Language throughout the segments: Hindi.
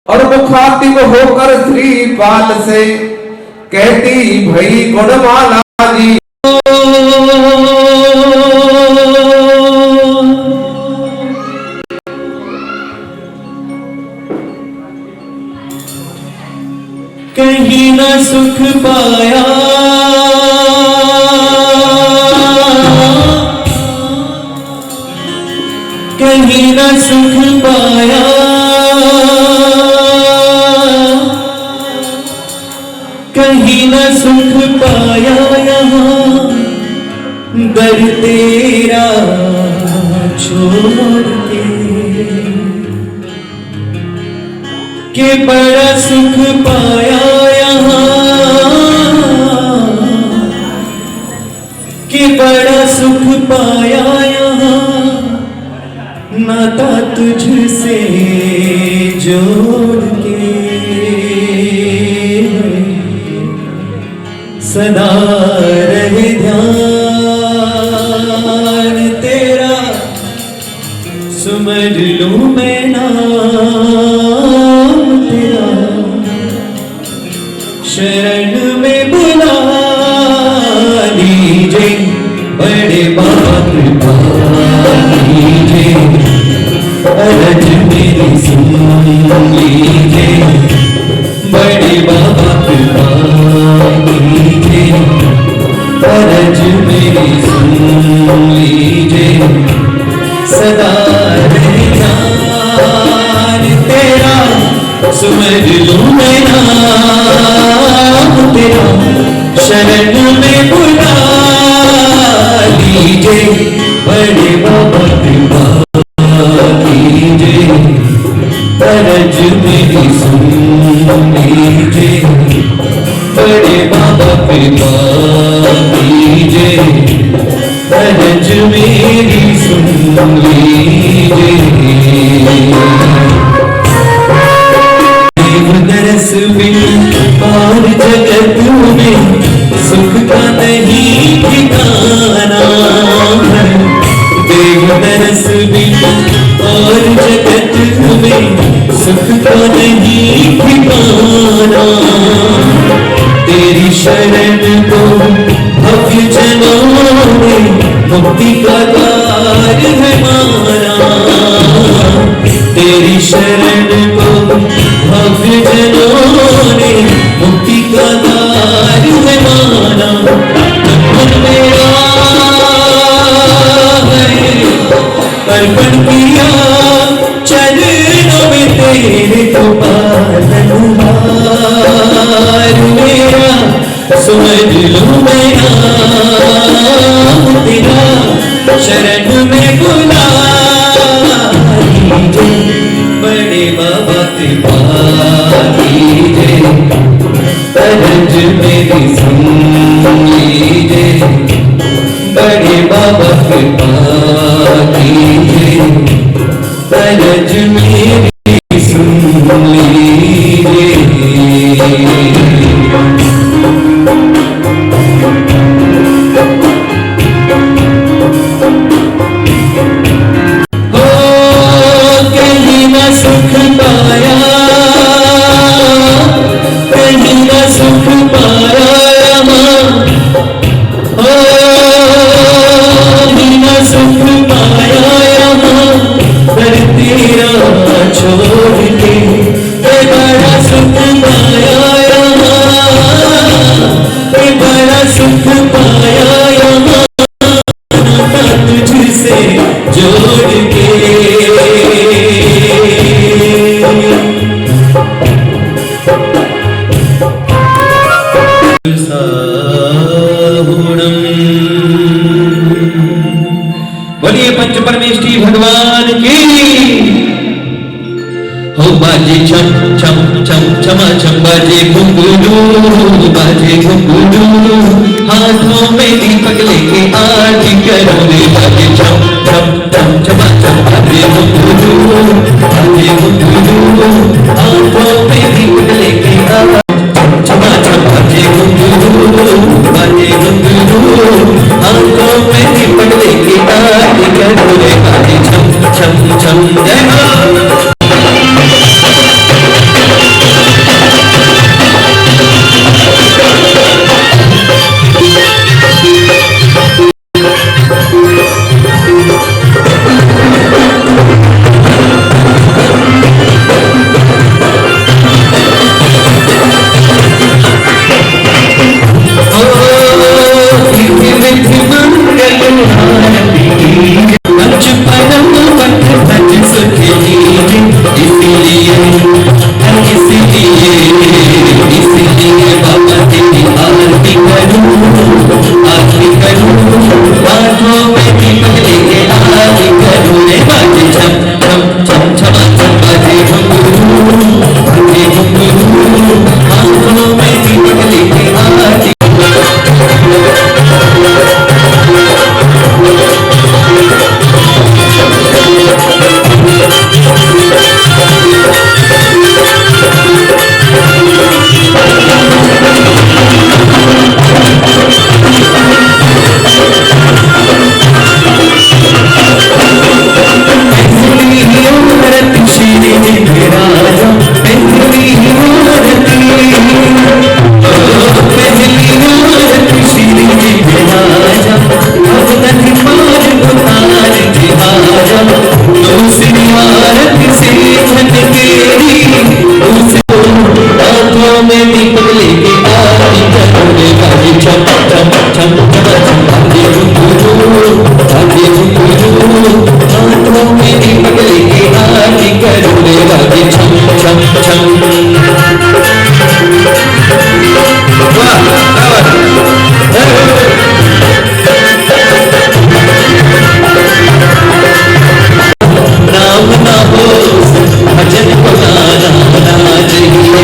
और मुखातिब होकर श्रीपाल से कहती भई गुणमाला जी। कहीं न सुख पाया कहीं न सुख पाया कहीं न सुख पाया यहाँ दर तेरा छोड़ के बड़ा सुख पाया यहाँ कि बड़ा सुख पाया यहाँ नाता तुझसे जोड़ के सदा रहे ध्यान तेरा समझ लूं मैं नाम तेरा शरण में बुला लीजिए बड़े बात लीजिए अरज मेरी सुन लीजिए बड़ी बात लीजिए अरज मेरी सुन लीजिए सदा ध्यान तेरा समझ लूं मैं नाम तेरा शरण में बुला लीजिए बड़े बाबा कृपा कीजिए अरज मेरी सुन लीजिए बड़े बाबा कृपा कीजिए अरज मेरी सुन लीजिए दरस बिन और जगत में सुख का नहीं ठिकाना है देव दरस बिन और जगत में सुख का नहीं ठिकाना तेरी शरण को भव्य जनों ने मुक्ति का द्वार है माना तेरी शरण को भव्य जनों ने मुक्ति का द्वार है माना मन मेरा है अर्पण किया चरणों में तेरे को पालनहार मेरा समझ लूं मैं नाम तेरा शरण में बुला लीजिए बड़े बाबा कृपा कीजिए अरज मेरी सुन लीजिए बड़े बाबा कृपा कीजिए अरज मेरी सुन लीजिए सुख पाया कहीं न सुख पाया कहीं न सुख पाया पर तेरा छोड़ के बड़ा सुख पाया बड़ा सुख पाया तुझसे जोड़ के बोलिए पंच परमेष्ठी भगवान की हो बाजे छम छम छम छमा छम बाजे घुंघरू हाथों में दीपक लेके आरती करो रे बाजे छम छम छम छमा छम बाजे घुंघरू हाथों में दीपक लेके छमा छम बाजे घुंघरू हाथों में दीपक लेके आरती करो रे बाजे छम छम छम जय मां दूसरी आरती से झनकेरी, दूसरी हाथों में दीपक लेके आरती करोगे बाजी छम छम छम छम आगे गुरु आगे गुरु, हाथों में दीपक लेके आरती करोगे बाजी छम छम छम। नाम ना हो भजन को गाना चाहिए,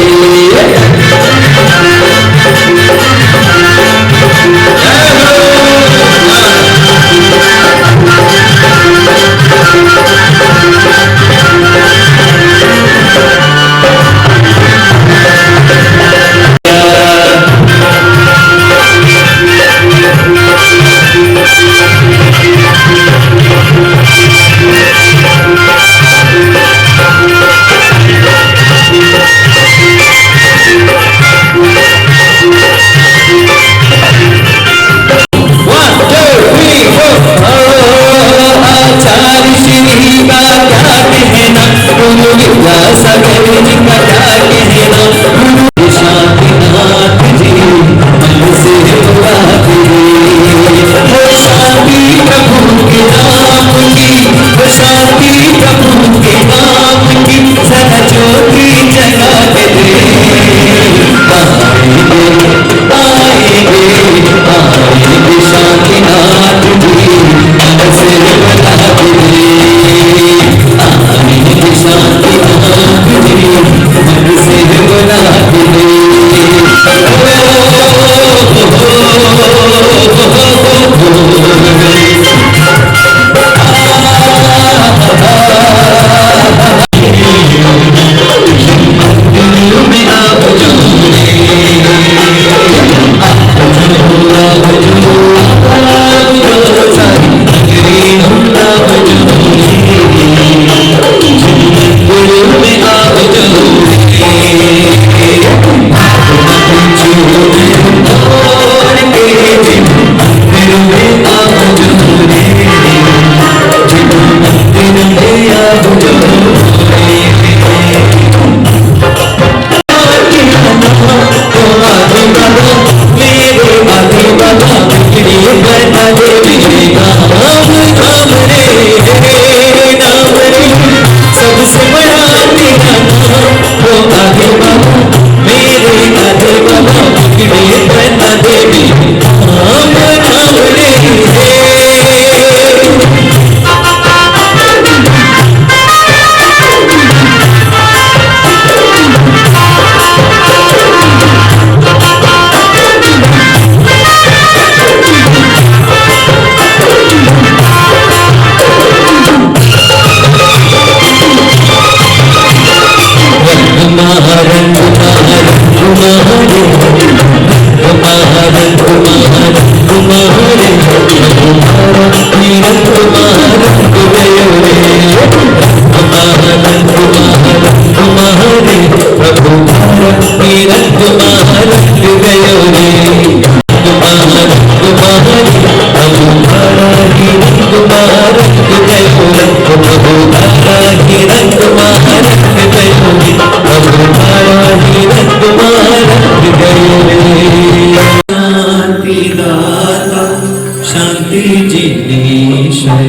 शांति जिनेश्वर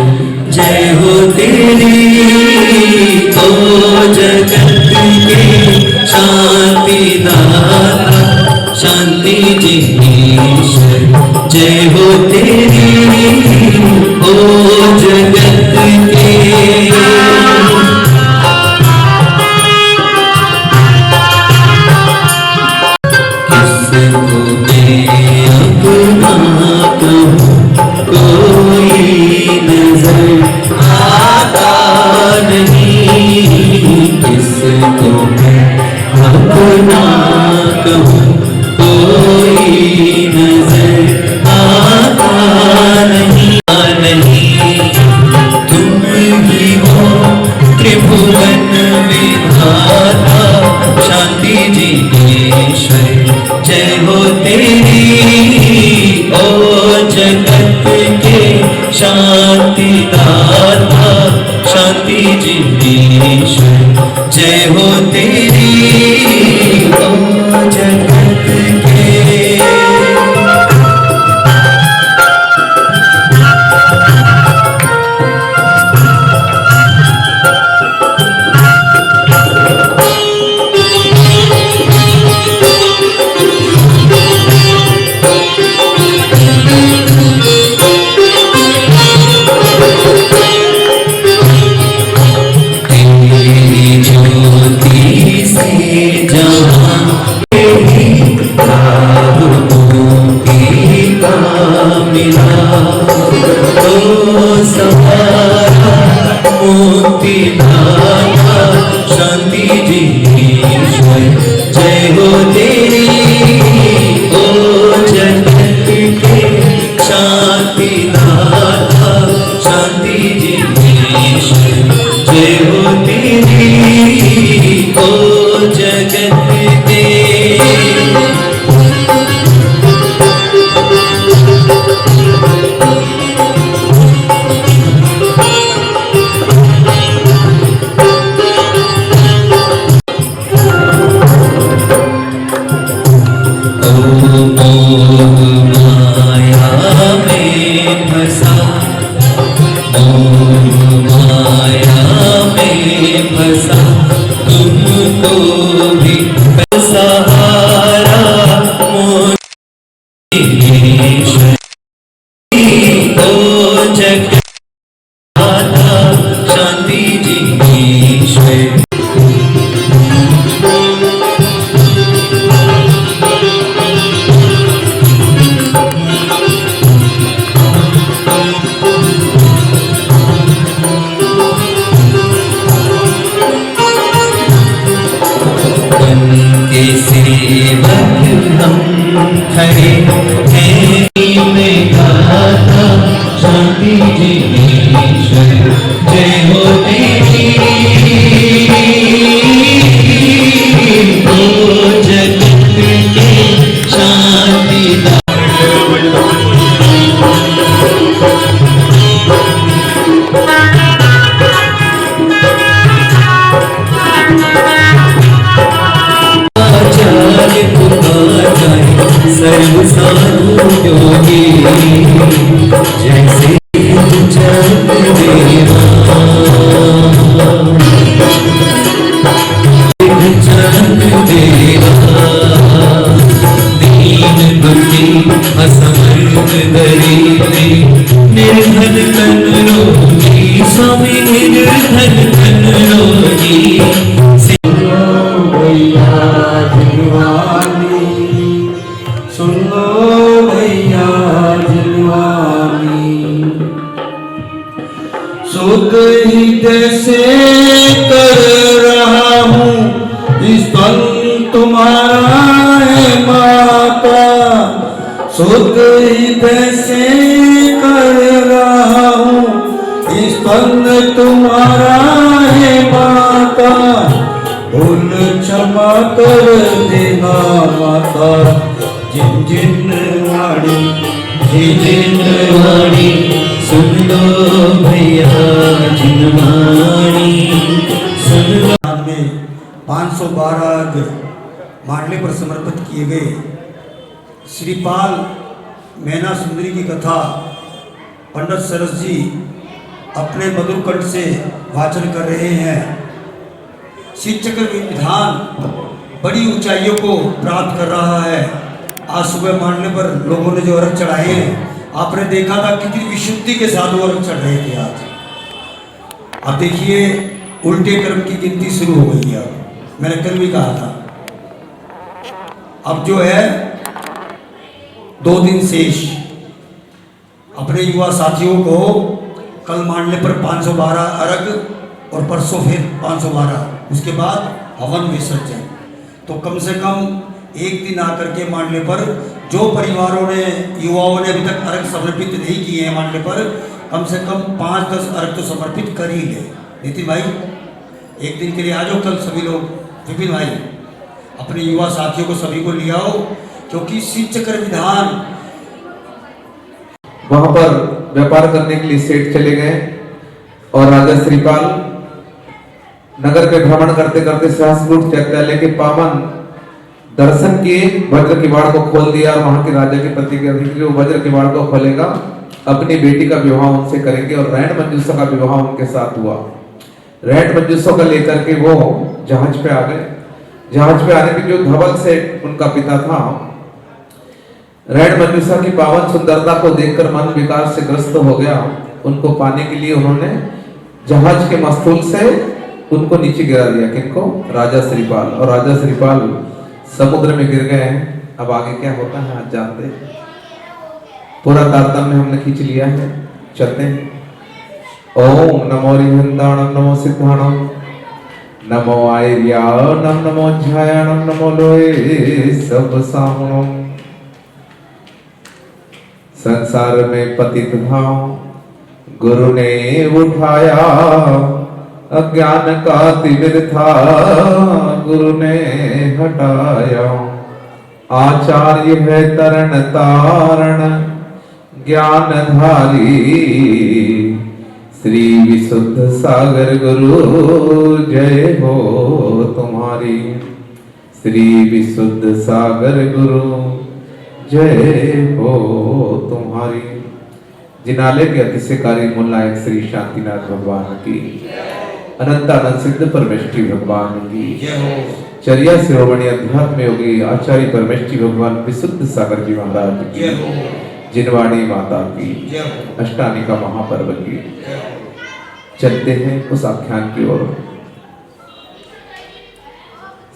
जय हो तेरी, ओ जगत के शांति दाता शांति जिनेश्वर जय हो तेरी, ओ जगत के। किसको मैं अपना कहूँ कोई नजर आता नहीं, किसको मैं अपना कहूँ कोई नजर आता नहीं, तुम ही हो त्रिभुवन विधाता शांति जिनेश्वर जय हो तेरी, ओ जगत के शांति दाता शांति जिनेश्वर जय हो तेरी ओ जगत के। शांति जिनेश्वर जय हो तेरी ओ जगत के। शांति दाता शांति जिनेश्वर जय हो तेरी ओ जगत के। शांति जिनेश्वर के सेवक हम खड़े हैं में गाता शांति जिनेश्वर जय हो तेरी ओ जगत के। शांति सर्व साधु योगी जैसे जग देवा जग देवा। दीन दुखी असमर्थ दरिद्री निर्धन तन रोगी स्वामी निर्धन तन रोगी। सुनो भैया जिलवानी सुख हित से कर रहा हूँ स्तन तुम्हारा है माता। सुख हित से कर रहा हूँ स्तन तुम्हारा है माता। भूल क्षमा कर देना माता। जिन जिन वाणी सुन लो भैया जिनवाणी सुन लो। में 512 मांडले पर समर्पित किए गए श्रीपाल मैना सुंदरी की कथा पंडित सरस जी अपने मधुर कंठ से वाचन कर रहे हैं। शिवचक्र विधान बड़ी ऊंचाइयों को प्राप्त कर रहा है। आज सुबह मांडले पर लोगों ने जो अर्घ चढ़ाए हैं आपने देखा था कितनी विशुद्धि के साथ वो अर्घ चढ़ रहे थे। आज अब देखिए उल्टे क्रम की गिनती शुरू हो गई है। अब मैंने कल भी कहा था अब जो है 2 दिन शेष। अपने युवा साथियों को कल मांडले पर 512 अर्घ और परसों फिर 512, उसके बाद हवन विसर्जन। तो कम से कम एक दिन आकर के मांडले पर जो परिवारों ने युवाओं ने अभी तक अर्घ समर्पित नहीं किए हैं मांडले पर कम से कम 5-10 अर्घ तो समर्पित कर ही ले। नितिन भाई एक दिन के लिए आ जाओ कल सभी लोग। विपिन भाई अपने युवा साथियों को सभी को ले आओ क्योंकि शिवचक्र विधान वहां पर व्यापार करने के लिए सेठ चले गए और राजा श्रीपाल नगर के भ्रमण करते करते सहस्त्रकूट चैत्यालय के पावन दर्शन किए, वज्र किवाड़ को खोल दिया और वहां के राजा के प्रतिज्ञा थी कि वो वज्र किवाड़ को खोलेगा, अपनी बेटी का विवाह उनसे करेंगे। और रैन मंजूषा का विवाह उनके साथ हुआ। रैन मंजूषा को लेकर के वो जहाज पे आ गए। जहाज पे आने पे जो धवल से उनका पिता था, रैन मंजूषा की पावन सुंदरता को देखकर मन विकार से ग्रस्त हो गया। उनको पाने के लिए उन्होंने जहाज के मस्तूल से उनको नीचे गिरा दिया। किनको? राजा श्रीपाल। और राजा श्रीपाल समुद्र में गिर गए। अब आगे क्या होता है आज जानते हैं। पूरा तारतम्य हमने खींच लिया है, चलते हैं। ओम नमो रिहंताणम नमो सिद्धाणम नमो आयर्याणम नमो ध्यायाणम नमो लोए सब साहुणम। संसार में पतित था, गुरु ने उठाया, अज्ञान का तिमिर था, गुरु ने हटाया। आचार्य है तरण तारण ज्ञानधारी, श्री विशुद्ध सागर गुरु जय हो तुम्हारी। श्री विशुद्ध सागर गुरु जय हो तुम्हारी। जिनालय के अतिशयकारी मूल नायक श्री शांतिनाथ भगवान की, अनंत अनंत सिद्ध परमेष्ठी भगवान की, चर्या शिरोमणि अध्यात्म योगी आचार्य परमेष्ठी भगवान विशुद्ध सागर जी महाराज की, जिनवाणी माता की, अष्टानिका महापर्व की। चलते हैं उस आख्यान की ओर।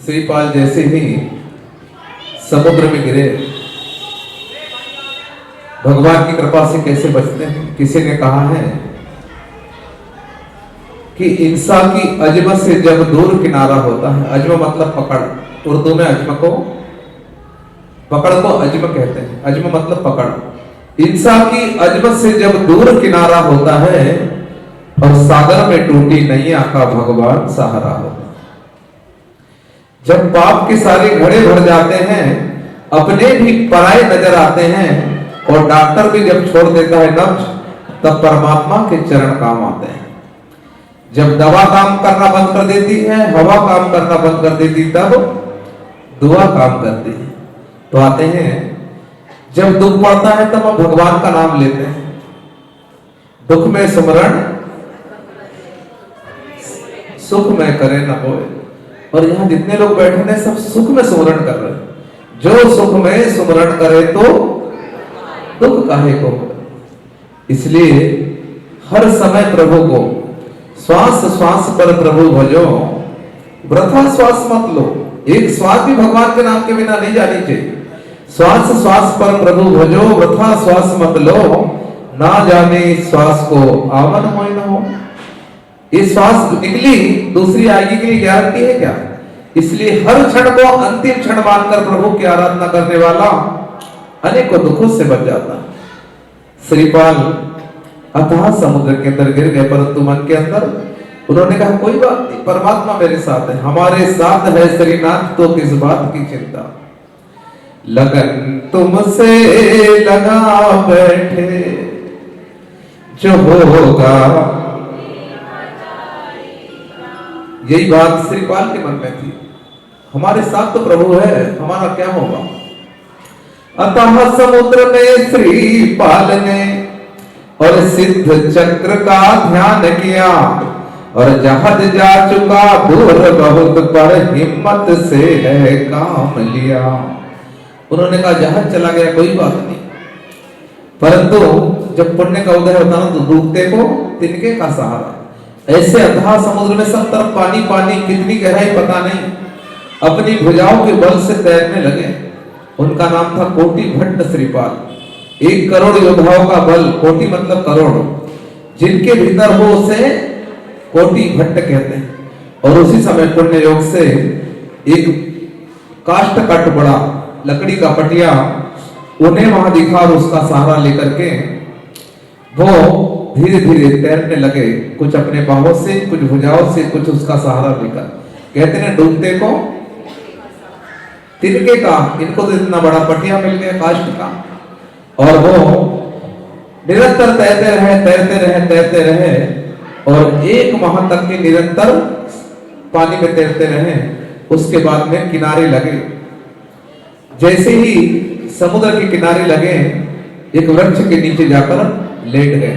श्रीपाल जैसे ही समुद्र में गिरे, भगवान की कृपा से कैसे बचते हैं। किसी ने कहा है कि इंसान की अजम से जब दूर किनारा होता है, अजम मतलब पकड़, उर्दू में अजम को पकड़ को अजम कहते हैं। अजम मतलब पकड़। इंसान की अजम से जब दूर किनारा होता है और सागर में टूटी नैया का भगवान सहारा होता है। जब पाप के सारे घड़े भर जाते हैं, अपने भी पराये नजर आते हैं और डॉक्टर भी जब छोड़ देता है नब्ज, तब परमात्मा के चरण काम आते हैं। जब दवा काम करना बंद कर देती है, हवा काम करना बंद कर देती, तब दुआ काम करती है। तो आते हैं, जब दुख पड़ता है तब हम भगवान का नाम लेते हैं। दुख में सुमरण सुख में करे न होए। और यहाँ जितने लोग बैठे हैं सब सुख में सुमरण कर रहे हैं। जो सुख में सुमरण करे तो दुख काहे को। इसलिए हर समय प्रभु को श्वास श्वास पर प्रभु भजो, वृथा श्वास मत लो। एक श्वास भी भगवान के नाम के बिना नहीं जानी चाहिए। श्वास श्वास पर प्रभु भजो, वृथा श्वास मत लो, ना जाने श्वास को आवन हो न हो। ये श्वास निकली, दूसरी आएगी के लिए गारंटी है क्या? इसलिए हर क्षण को अंतिम क्षण मानकर प्रभु की आराधना करने वाला अनेकों दुखों से बच जाता। श्रीपाल अथाह समुद्र के अंदर गिर गए, परंतु मन के अंदर उन्होंने कहा कोई बात नहीं, परमात्मा मेरे साथ है, हमारे साथ है श्रीनाथ, तो किस बात की चिंता। लगन तुमसे लगा बैठे, जो होगा। यही बात श्रीपाल के मन में थी, हमारे साथ तो प्रभु है, हमारा क्या होगा। अतः समुद्र में श्रीपाल ने और सिद्ध चक्र का ध्यान किया, और जहाज जा चुका दूर बहुत, पर हिम्मत से है काम लिया। उन्होंने कहा जहाज चला गया कोई बात नहीं, परंतु जब पुण्य का उदय होता ना तो डूबते को तिनके का सहारा। ऐसे अथाह समुद्र में सब तरफ पानी पानी, कितनी गहराई पता नहीं, अपनी भुजाओं के बल से तैरने लगे। उनका नाम था कोटि भट्ट श्रीपाल। 1 करोड़ योद्धाओं का बल, कोटि मतलब करोड़, जिनके भीतर हो उसे कोटि भट्ट कहते हैं। और उसी समय पुण्य योग से एक काष्ठ का टुकड़ा, लकड़ी का पटिया उन्हें वहां दिखा, और उसका सहारा लेकर के वो धीरे धीरे तैरने लगे, कुछ अपने बाहों से, कुछ भुजाओं से, कुछ उसका सहारा लेकर। कहते हैं डूबते को तिनके का, इनको तो इतना बड़ा पटिया मिल गया काष्ठ का, और वो निरंतर तैरते रहे, तैरते रहे, तैरते रहे, और 1 माह तक के निरंतर पानी में तैरते रहे। उसके बाद में किनारे लगे। जैसे ही समुद्र के किनारे लगे, एक वृक्ष के नीचे जाकर लेट गए।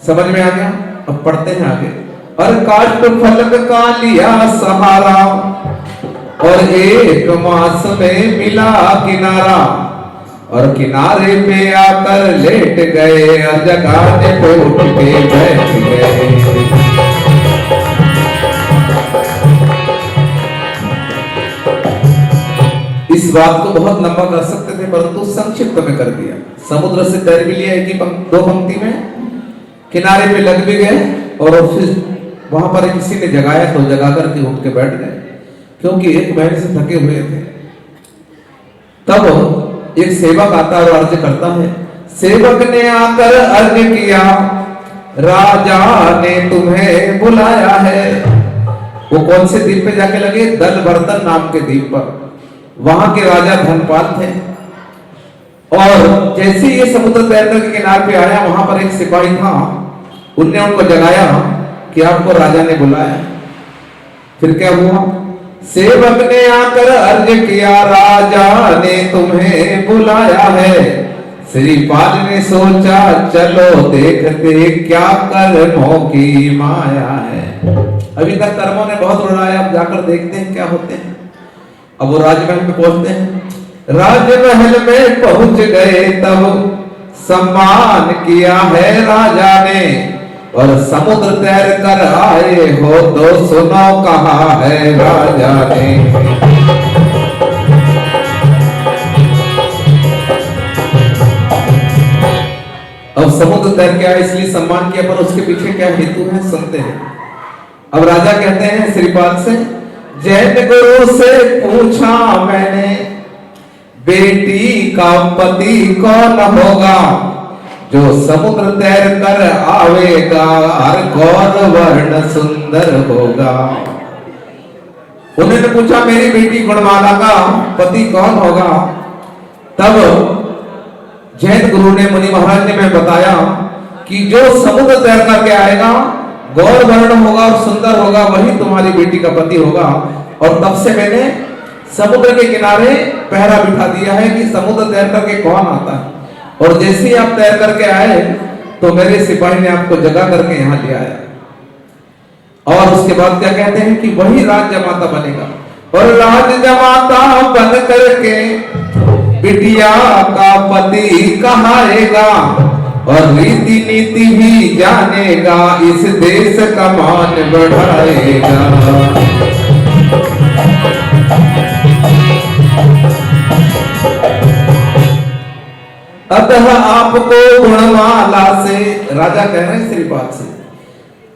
समझ में आ गया? अब पढ़ते हैं आगे। और काष्ठ फलक का लिया सहारा, और 1 मास में मिला किनारा, और किनारे पे आकर लेट गए, और जगाने पे उठ के बैठ गए। इस बात को बहुत लंबा कर सकते थे, परंतु संक्षिप्त में कर दिया। समुद्र से तैर भी लिया एक ही 2 पंक्ति में, किनारे पे लग भी गए, और फिर वहां पर किसी ने जगाया तो जगा करके उठ के बैठ गए, क्योंकि 1 महीने से थके हुए थे। तब एक सेवक आता और अर्ज करता है। सेवक ने आकर अर्ज किया, राजा ने तुम्हें बुलाया है। वो कौन से द्वीप पे जाके लगे? दलवर्धन नाम के द्वीप पर। वहां के राजा धनपाल थे। और जैसे ये समुद्र तैरकर के किनारे पे आया, वहां पर एक सिपाही था। उनने उनको जगाया कि आपको राजा ने बुलाया। फिर क्या हुआ? सेवक ने आकर अर्ज किया, राजा ने तुम्हें बुलाया है। श्रीपाल ने सोचा, चलो देखते क्या कर्मों की माया है। अभी तक कर्मों ने बहुत रुलाया, अब जाकर देखते हैं क्या होते हैं। अब वो राजमहल में पहुंचते हैं। राजमहल में पहुंच गए, तब सम्मान किया है राजा ने, और समुद्र तैर कर आए हो तो सुनो कहा है राजा ने। अब समुद्र तैर के आए इसलिए सम्मान किया, पर उसके पीछे क्या हेतु है सुनते हैं। अब राजा कहते हैं श्रीपाल से, जैन गुरु से पूछा मैंने, बेटी का पति कौन होगा, जो समुद्र तैर कर आवेगा, हर गौर वर्ण सुंदर होगा। उन्होंने पूछा मेरी बेटी गुणमाला का पति कौन होगा। तब जैन गुरु ने, मुनि महाराज ने मैं बताया कि जो समुद्र तैर करके आएगा, गौर वर्ण होगा और सुंदर होगा, वही तुम्हारी बेटी का पति होगा। और तब से मैंने समुद्र के किनारे पहरा बिठा दिया है कि समुद्र तैर करके कौन आता है। और जैसे ही आप तैर करके आए तो मेरे सिपाही ने आपको जगा करके यहाँ ले आया। और उसके बाद क्या कहते हैं कि वही राज जमाता बनेगा, और राज जमाता बन करके बिटिया का पति कहाएगा, और रीति नीति भी जानेगा, इस देश का मान बढ़ाएगा। अतः आपको गुणमाला से, राजा कह रहे हैं श्रीपाल से,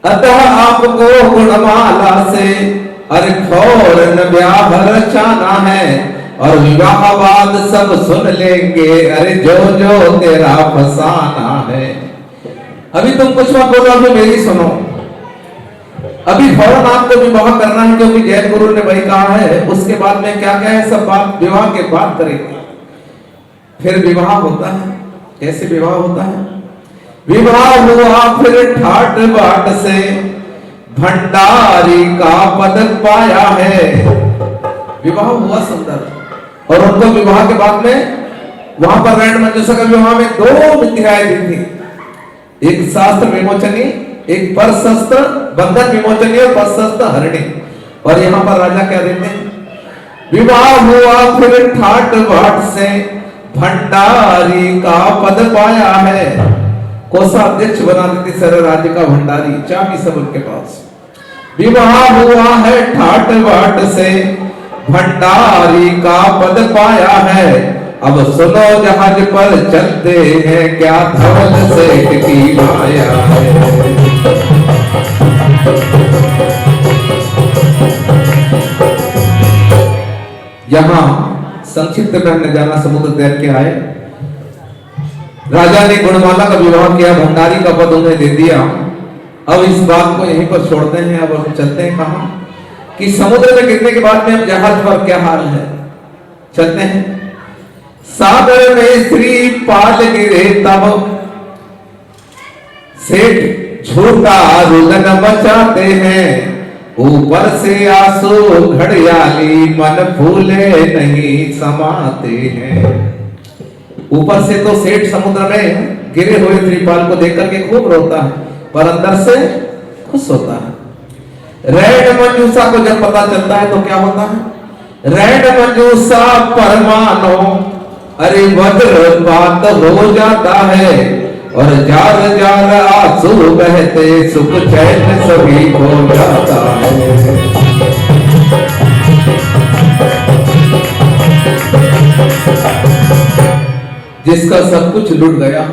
अतः आपको गुणमाला से अरे फौरन ब्याह रचाना है, और विवाहवाद सब सुन लेंगे, अरे जो जो तेरा फसाना है। अभी तुम कुछ मत बोलो, अभी मेरी सुनो। अभी फौरन आपको विवाह करना है, क्योंकि जैन गुरु ने वही कहा है। उसके बाद में क्या क्या है, सब बात विवाह के बाद करेंगे। फिर विवाह होता है। कैसे विवाह होता है? विवाह हुआ फिर ठाट बाट से, भंडारी का पद पाया है। विवाह हुआ सुंदर, और उनको विवाह के बाद में वहां पर रैंड मंजूषा का विवाह में 2 विधियाएं दी थी, एक शास्त्र विमोचनी, एक पर शस्त्र बंधन विमोचनी और पर शस्त्र हरणी। और यहाँ पर राजा क्या देते हैं? विवाह हुआ फिर ठाट बाट से, भंडारी का पद पाया है। कोषाध्यक्ष बना देते सारे राज्य का भंडारी, चाबी सब उनके पास। विवाह हुआ है ठाट बाट से, भंडारी का पद पाया है। अब सुनो जहाज पर चलते हैं, क्या धवल सेठ की माया है। यहाँ संक्षिप्त में हमने जाना, समुद्र तैर के आए, राजा ने गुणमाला का विवाह किया, भंडारी का पद उन्हें दे दिया। अब इस बात को यहीं पर छोड़ते हैं। अब हम चलते हैं कहां कि समुद्र में गिरने के बाद में अब जहाज पर क्या हाल है। चलते हैं। सागर में श्रीपाल गिरे तब, सेठ झूठा रुदन मचाते हैं, ऊपर से आंसू घड़ियाली मन फूले नहीं समाते हैं। ऊपर से तो सेठ समुद्र में गिरे हुए त्रिपाल को देखकर के खूब रोता है, पर अंदर से खुश होता है। रैड मंजूषा को जब पता चलता है तो क्या होता है? रैड मंजूषा परमानो अरे वज्रपात हो जाता है, और जार जार आंसू बहते सुख चैन सभी हो जाता है। जिसका सब कुछ लुट गया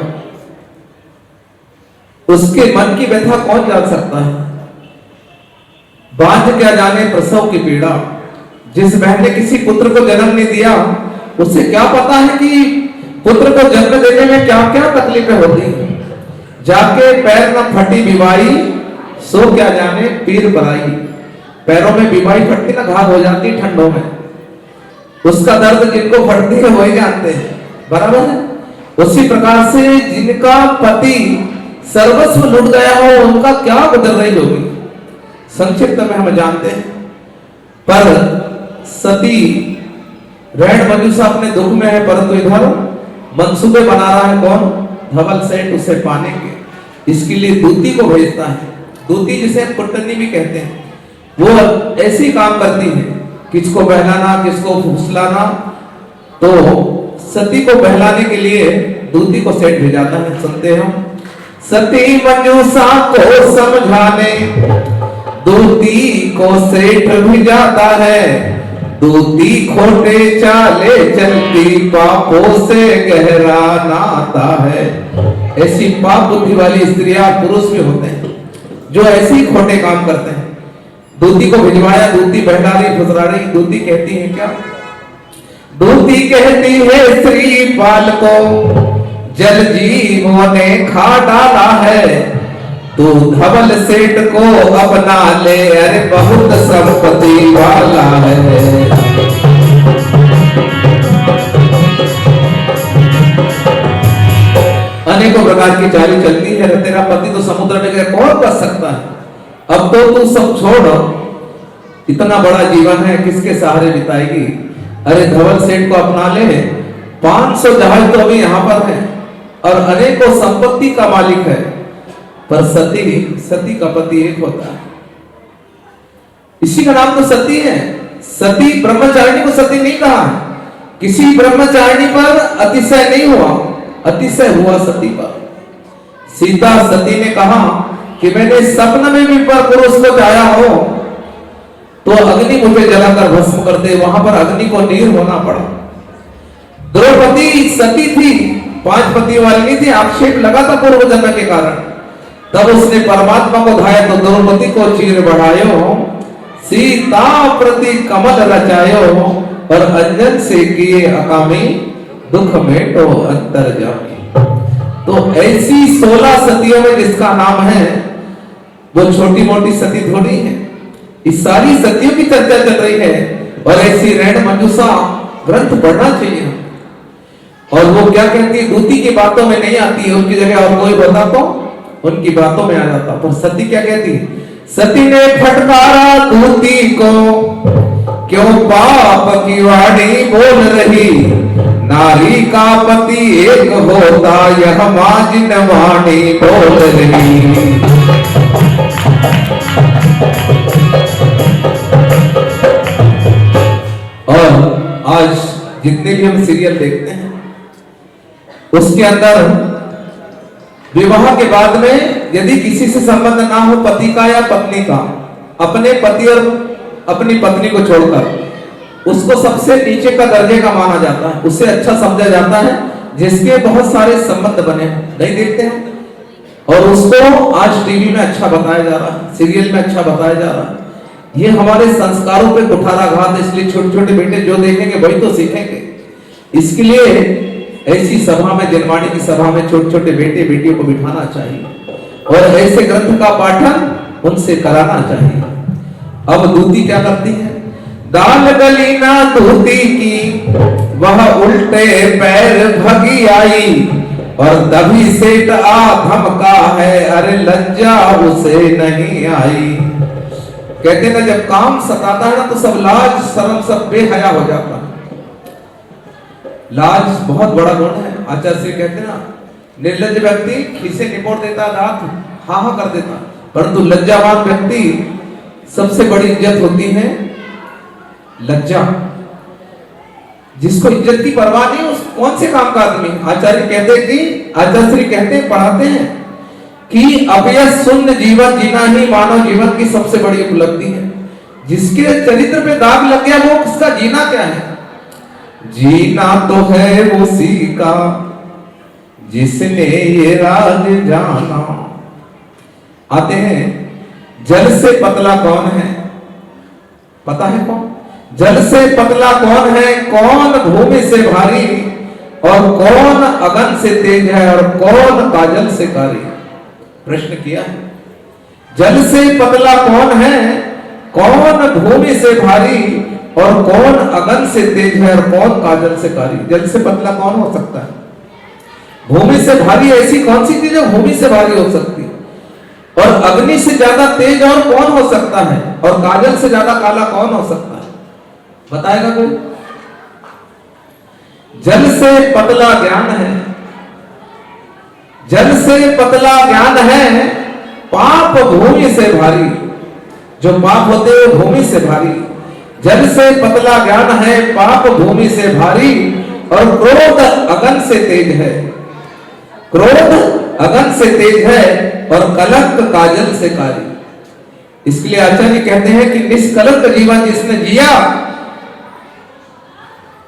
उसके मन की व्यथा कौन जान सकता है? बांझ क्या जाने प्रसव की पीड़ा। जिस बहन ने किसी पुत्र को जन्म नहीं दिया उसे क्या पता है कि पुत्र को जन्म देने में क्या क्या तकलीफें होती हैं। जाके पैर न फटी बीमारी सो क्या जाने पीर बराई। पैरों में बीमारी फटती ना, घाव हो जाती ठंडों में, उसका दर्द जिनको फटती है वही जानते हैं, बराबर है। उसी प्रकार से जिनका पति सर्वस्व लुट गया हो उनका क्या गुजर रही होगी, संक्षिप्त में हम जानते हैं। पर सती रैड मंजूषा अपने दुख में है, परंतु इधर मंसूबे बना रहा है कौन? धवल सेठ उसे पाने के। इसके लिए दूती को भेजता है। दूती जिसे कुटनी भी कहते हैं, वो ऐसी काम करती है, किसको बहलाना किसको फुसलाना। तो सती को बहलाने के लिए दूती को सेठ भेजाता है। सुनते हम, सती मंजूषा को समझाने दूती को सेठ भेजाता है। दूती खोटे चाले चलती पापों से गहरा नाता है। ऐसी पाप बुद्धि वाली स्त्रियां पुरुष भी होते हैं जो ऐसे ही खोटे काम करते हैं। दूती को भिजवाया, दूती बहला रही फुसला रही। दूती कहती है क्या? दूती कहती है श्रीपाल को जल जीवों ने खा डाला है, तू धवल सेठ को अपना ले, अरे बहुत संपत्ति वाला है। अनेकों प्रकार की चाली चलती है। तेरा पति तो समुद्र में गया, कौन बच सकता है? अब तो तू सब छोड़, इतना बड़ा जीवन है किसके सहारे बिताएगी? अरे धवल सेठ को अपना ले, 500 जहाज तो अभी यहाँ पर है और अनेकों संपत्ति का मालिक है। पर सती का पति एक होता है, इसी का नाम तो सती है। सती ब्रह्मचारिणी को सती नहीं कहा, किसी ब्रह्मचारिणी पर अतिशय नहीं हुआ, अतिशय हुआ सती पर। सीता सती ने कहा कि मैंने सपन में भी पर पुरुष को चाहा हो तो अग्नि मुझे जलाकर भस्म कर दे, वहां पर अग्नि को नीर होना पड़ा। द्रौपदी सती थी, 5 पति वाली नहीं थी, आक्षेप लगा था पूर्व जन्म के कारण। तब उसने परमात्मा को धाया तो द्रौपदी को चीर बढ़ायो, सीता प्रति कमल रचायो, और अंजन से किए अकामी दुख में तो अंतर जामी। तो ऐसी 16 सतियों में जिसका नाम है वो छोटी मोटी सती थोड़ी है, इस सारी सतियों की चर्चा चल रही है। और ऐसी रैड मंजूषा ग्रंथ पढ़ना चाहिए। और वो क्या कहती है? दूती की बातों में नहीं आती है, उनकी जगह और कोई बता तो उनकी बातों में आ जाता। पर सती क्या कहती है? सती ने फटकारा दूती को, क्यों पाप की वाणी बोल रही, नारी का पति एक होता यह माजिन वाणी बोल रही। और आज जितने भी हम सीरियल देखते हैं उसके अंदर विवाह के बाद में यदि किसी से संबंध ना हो, पति का या पत्नी का, अपने पति और अपनी पत्नी को छोड़कर उसको सबसे नीचे का दर्जे का माना जाता है, उससे अच्छा समझा जाता है जिसके बहुत सारे संबंध बने नहीं देखते हैं। और उसको आज टीवी में अच्छा बताया जा रहा है, सीरियल में अच्छा बताया जा रहा है। ये हमारे संस्कारों पे कुठाराघात, इसलिए छोटे छोटे बेटे जो देखेंगे वही तो सीखेंगे। इसके लिए ऐसी सभा में, जनवाणी की सभा में छोटे छोटे बेटे बेटियों को बिठाना चाहिए और ऐसे ग्रंथ का पाठन उनसे कराना चाहिए। अब दूती क्या करती है? दाल गली ना दूती की, वह उल्टे पैर भगी आई, और तभी सेठ आ धमका है, अरे लज्जा उसे नहीं आई। कहते ना जब काम सताता है ना तो सब लाज शर्म सब बेहया हो जाता है। लाज बहुत बड़ा गुण है। आचार्य श्री कहते ना निर्लज व्यक्ति खीसे निपोड़ देता, दांत हा हा कर देता, परंतु लज्जावान व्यक्ति सबसे बड़ी इज्जत होती है लज्जा। जिसको इज्जत की परवाह नहीं उस कौन से काम का आदमी। आचार्य श्री कहते हैं पढ़ाते हैं कि अभय शून्य जीवन जीना ही मानव जीवन की सबसे बड़ी उपलब्धि है। जिसके चरित्र पे दाग लग गया वो उसका जीना क्या है? जीना तो है उसी का जिसने ये राज जाना। आते हैं जल से पतला कौन है? पता है कौन? जल से पतला कौन है? कौन भूमि से भारी और कौन अगन से तेज है और कौन काजल से कारी? प्रश्न किया है। जल से पतला कौन है? कौन भूमि से भारी और कौन अगन से तेज है और कौन काजल से कारी? जल से पतला कौन हो सकता है? भूमि से भारी ऐसी कौन सी चीज है भूमि से भारी हो सकती है? और अग्नि से ज्यादा तेज और कौन हो सकता है? और काजल से ज्यादा काला कौन हो सकता है? बताएगा कोई? जल से पतला ज्ञान है, जल से पतला ज्ञान है, पाप भूमि से भारी। जो पाप होते हैं भूमि से भारी। जल से पतला ज्ञान है, पाप भूमि से भारी और क्रोध अगन से तेज है। क्रोध अगन से तेज है और कलंक काजल से कारी। इसलिए आचार्य कहते हैं कि निष्कलंक जीवन जिसने जिया,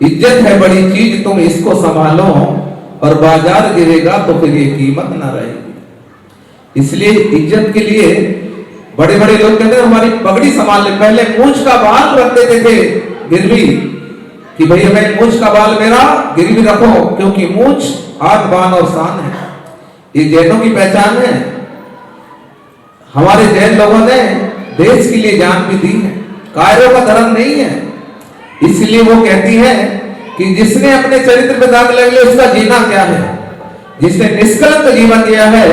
इज्जत है बड़ी चीज, तुम इसको संभालो और बाजार गिरेगा तो फिर ये कीमत ना रहेगी। इसलिए इज्जत के लिए बड़े बड़े लोग कहते हैं हमारी पगड़ी संभाल ले। पहले मूंछ का बाल रख देते थे गिरवी कि भैया मैं मूंछ का बाल मेरा गिरवी रखो, क्योंकि मूंछ आग बान और शान है। ये जैनों की पहचान है। हमारे जैन लोगों ने देश के लिए जान भी दी है, कायरों का धर्म नहीं है। इसलिए वो कहती है कि जिसने अपने चरित्र पे दाग लग लिया उसका जीना क्या है? जिसने निष्कलंक जीवन दिया है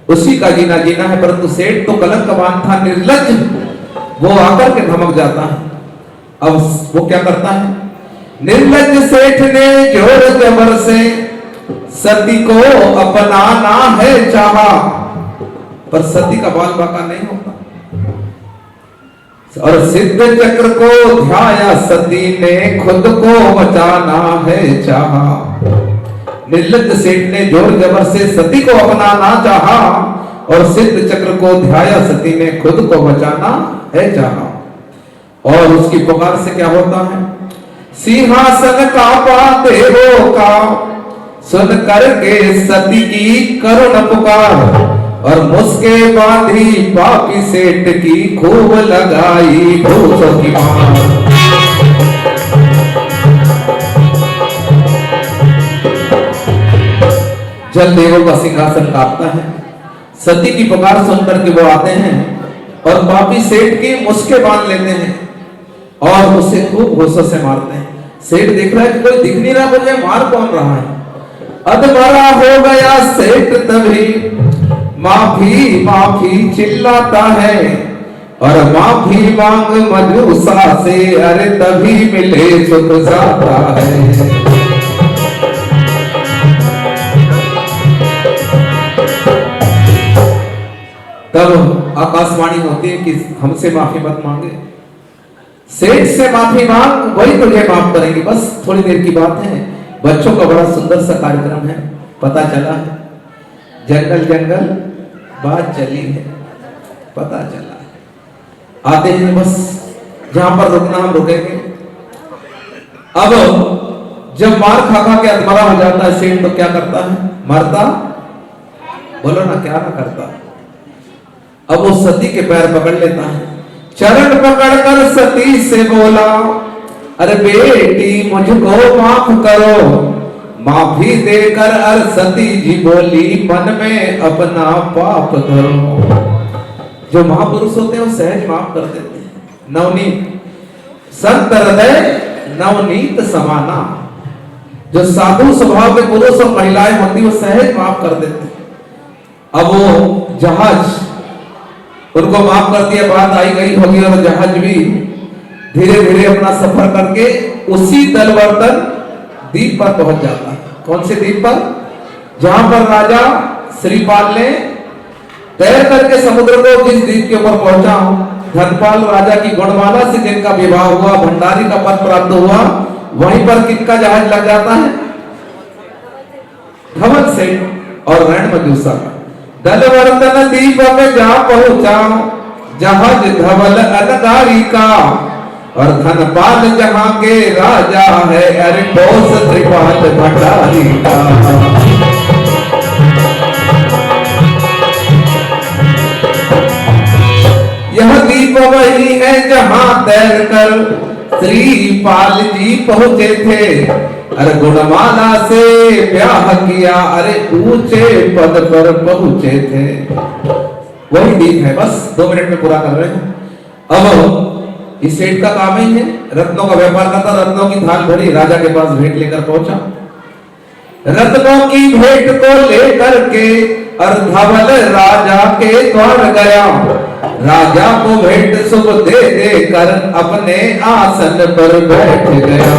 उसी का जीना जीना है। परंतु सेठ तो कलंकवान था, निर्लज, वो आकर के धमक जाता है। अब वो क्या करता है? निर्लज सेठ ने जोर जबर से सती को अपनाना है चाहा, पर सती का बाल बाका नहीं होता। और सिद्ध चक्र को ध्याया सती ने खुद को बचाना है चाहा। निर्लज सेठ ने जोर जबर से सती को अपनाना चाहा और सिद्ध चक्र को ध्याया सती ने खुद को बचाना है चाहा। और उसकी पुकार से क्या होता है? सिंहासन का पाते हो का सुन करके सती की करुण पुकार और मुस्के बांधी पापी सेठ की खूब लगाई भूसों की मार। जल देवों का सिंहासन कांपता है। सती की पुकार सुनकर के वो आते हैं और पापी सेठ की मुस्के बांध लेते हैं और उसे खूब घूसों से मारते हैं। सेठ देख रहा है कि कोई दिख नहीं रहा, मुझे मार कौन रहा है? अधमरा हो गया सेठ तभी माफी माफी चिल्लाता है और माफी मांग मजूसा से, अरे तभी मिले सुख जाता है। तब आकाशवाणी होती है कि हमसे माफी मत मांगे, सेठ से माफी मांग, वही तुझे माफ करेंगे। बस थोड़ी देर की बात है। बच्चों का बड़ा सुंदर सा कार्यक्रम है। पता चला है जंगल जंगल बात चली है, पता चला है। आते हैं बस जहां पर रुकना हम रुकेंगे। अब जब मार खा खा के अधमरा हो जाता है सेठ तो क्या करता है? मरता? बोलो ना, क्या ना करता। अब वो सती के पैर पकड़ लेता है, चरण पकड़कर सती से बोला, अरे बेटी मुझको माफ करो। माफी देकर अर सती जी बोली, मन में अपना पाप धरो। जो महापुरुष होते हैं वो सहज माफ कर देते हैं। नवनीत संत हृदय नवनीत समाना। जो साधु स्वभाव के पुरुष और महिलाएं होती वो सहज माफ कर देते हैं। अब वो जहाज उनको माफ कर दिया, बात आई गई होगी और जहाज भी धीरे धीरे अपना सफर करके उसी दलवर्तन द्वीप पर पहुंच जाता है। कौन से द्वीप पर? जहां पर राजा श्रीपाल ने तैर करके समुद्र को जिस द्वीप के ऊपर पहुंचा, धनपाल राजा की गुणमाला से जिनका विवाह हुआ, भंडारी का पद प्राप्त हुआ, वहीं पर किनका जहाज लग जाता है? धवल सेठ और रण मजूसा का। दलवर्तन द्वीप में जहां पहुंचा, जहाज धवल अनगारी का, और धनपाल जहां के राजा है, अरे बोस त्रिपाल भंडारी का। यह द्वीप वही है जहां तैर कर श्रीपाल जी पहुंचे थे, अरे गुणमाला से ब्याह किया, अरे ऊंचे पद पर पहुंचे थे। वही द्वीप है, बस 2 मिनट में पूरा कर रहे हैं। अब इस सेठ का काम ही है, रत्नों का व्यापार करता, रत्नों की थाल भरी, राजा के पास भेंट लेकर पहुंचा। रत्नों की भेंट को लेकर के और धवल राजा के द्वार गया, राजा को भेंट शुभ दे देकर अपने आसन पर बैठ गया।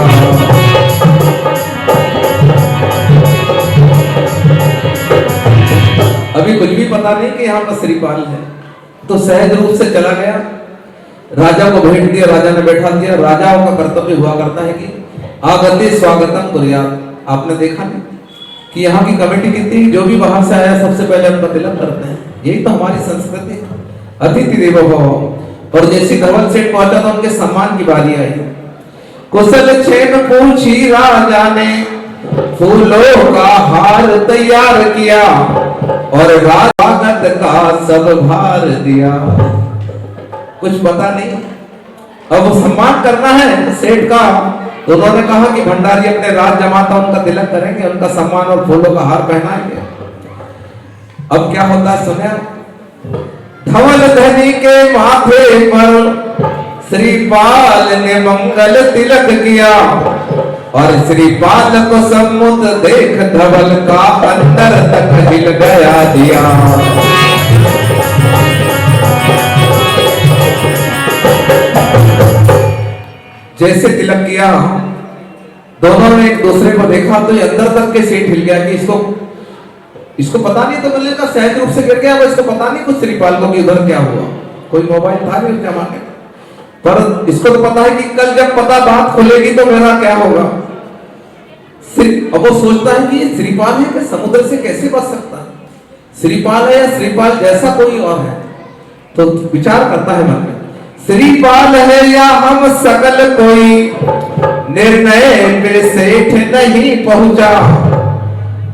अभी कुछ भी पता नहीं कि यहाँ पर श्रीपाल है, तो सहज रूप से चला गया, राजा को भेंट दिया, राजा ने बैठा दिया। राजाओं का कर्तव्य हुआ करता है कि आगते स्वागतम कुर्यात्। आपने देखा नहीं कि यहाँ की कमेटी कितनी, जो भी बाहर से आया सबसे पहले उनका तिलक करते हैं, यही तो हमारी संस्कृति है, अतिथि देवो भव। और जैसे धवल सेठ पहुंचा तो उनके सम्मान की बारी आई। कुशल क्षेम पूछी राजा ने, फूलों का हार तैयार किया, और स्वागत का सब भार दिया। कुछ पता नहीं, अब सम्मान करना है सेठ का, तो उन्होंने कहा कि भंडारी अपने राज जमाता उनका तिलक करेंगे, उनका सम्मान और फूलों का हार पहनाएंगे। अब क्या होता है सुने, धवल धनी के माथे पर श्रीपाल ने मंगल तिलक किया, और श्रीपाल को सम्मुख देख धवल का अंदर तक हिल गया दिया। जैसे तिलक किया, दोनों ने एक दूसरे को देखा तो ये अंदर तक के सेठ हिल गया कि इसको पता नहीं, तो बोले का सहज रूप से गिर गया, वो इसको पता नहीं कुछ श्रीपाल को कि उधर क्या हुआ। कोई मोबाइल था नहीं उस जमाने में, पर इसको तो पता है कि कल जब पता बात खुलेगी तो मेरा क्या होगा। अब वो सोचता है कि ये श्रीपाल है कि समुद्र से कैसे बच सकता है, श्रीपाल है या श्रीपाल जैसा कोई और है। तो विचार करता है मन में, श्रीपाल है या हम सकल कोई, निर्णय पे सेठ नहीं पहुंचा।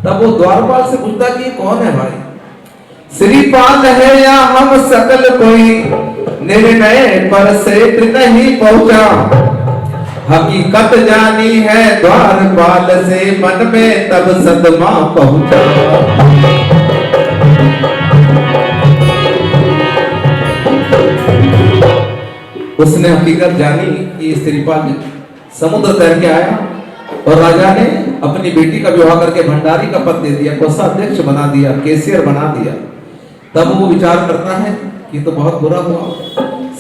तब वो द्वारपाल से पूछता कि ये कौन है भाई, श्रीपाल है या हम सकल कोई, निर्णय पर सेठ नहीं पहुंचा। हकीकत जानी है द्वारपाल से, मन में तब सदमा पहुंचा। उसने हकीकत जानी कि श्रीपाल समुद्र तैर के आया, और राजा ने अपनी बेटी का विवाह करके भंडारी का पद दे दिया, कोषाध्यक्ष बना दिया, कैशियर बना दिया। तब वो विचार करता है कि तो बहुत बुरा हुआ,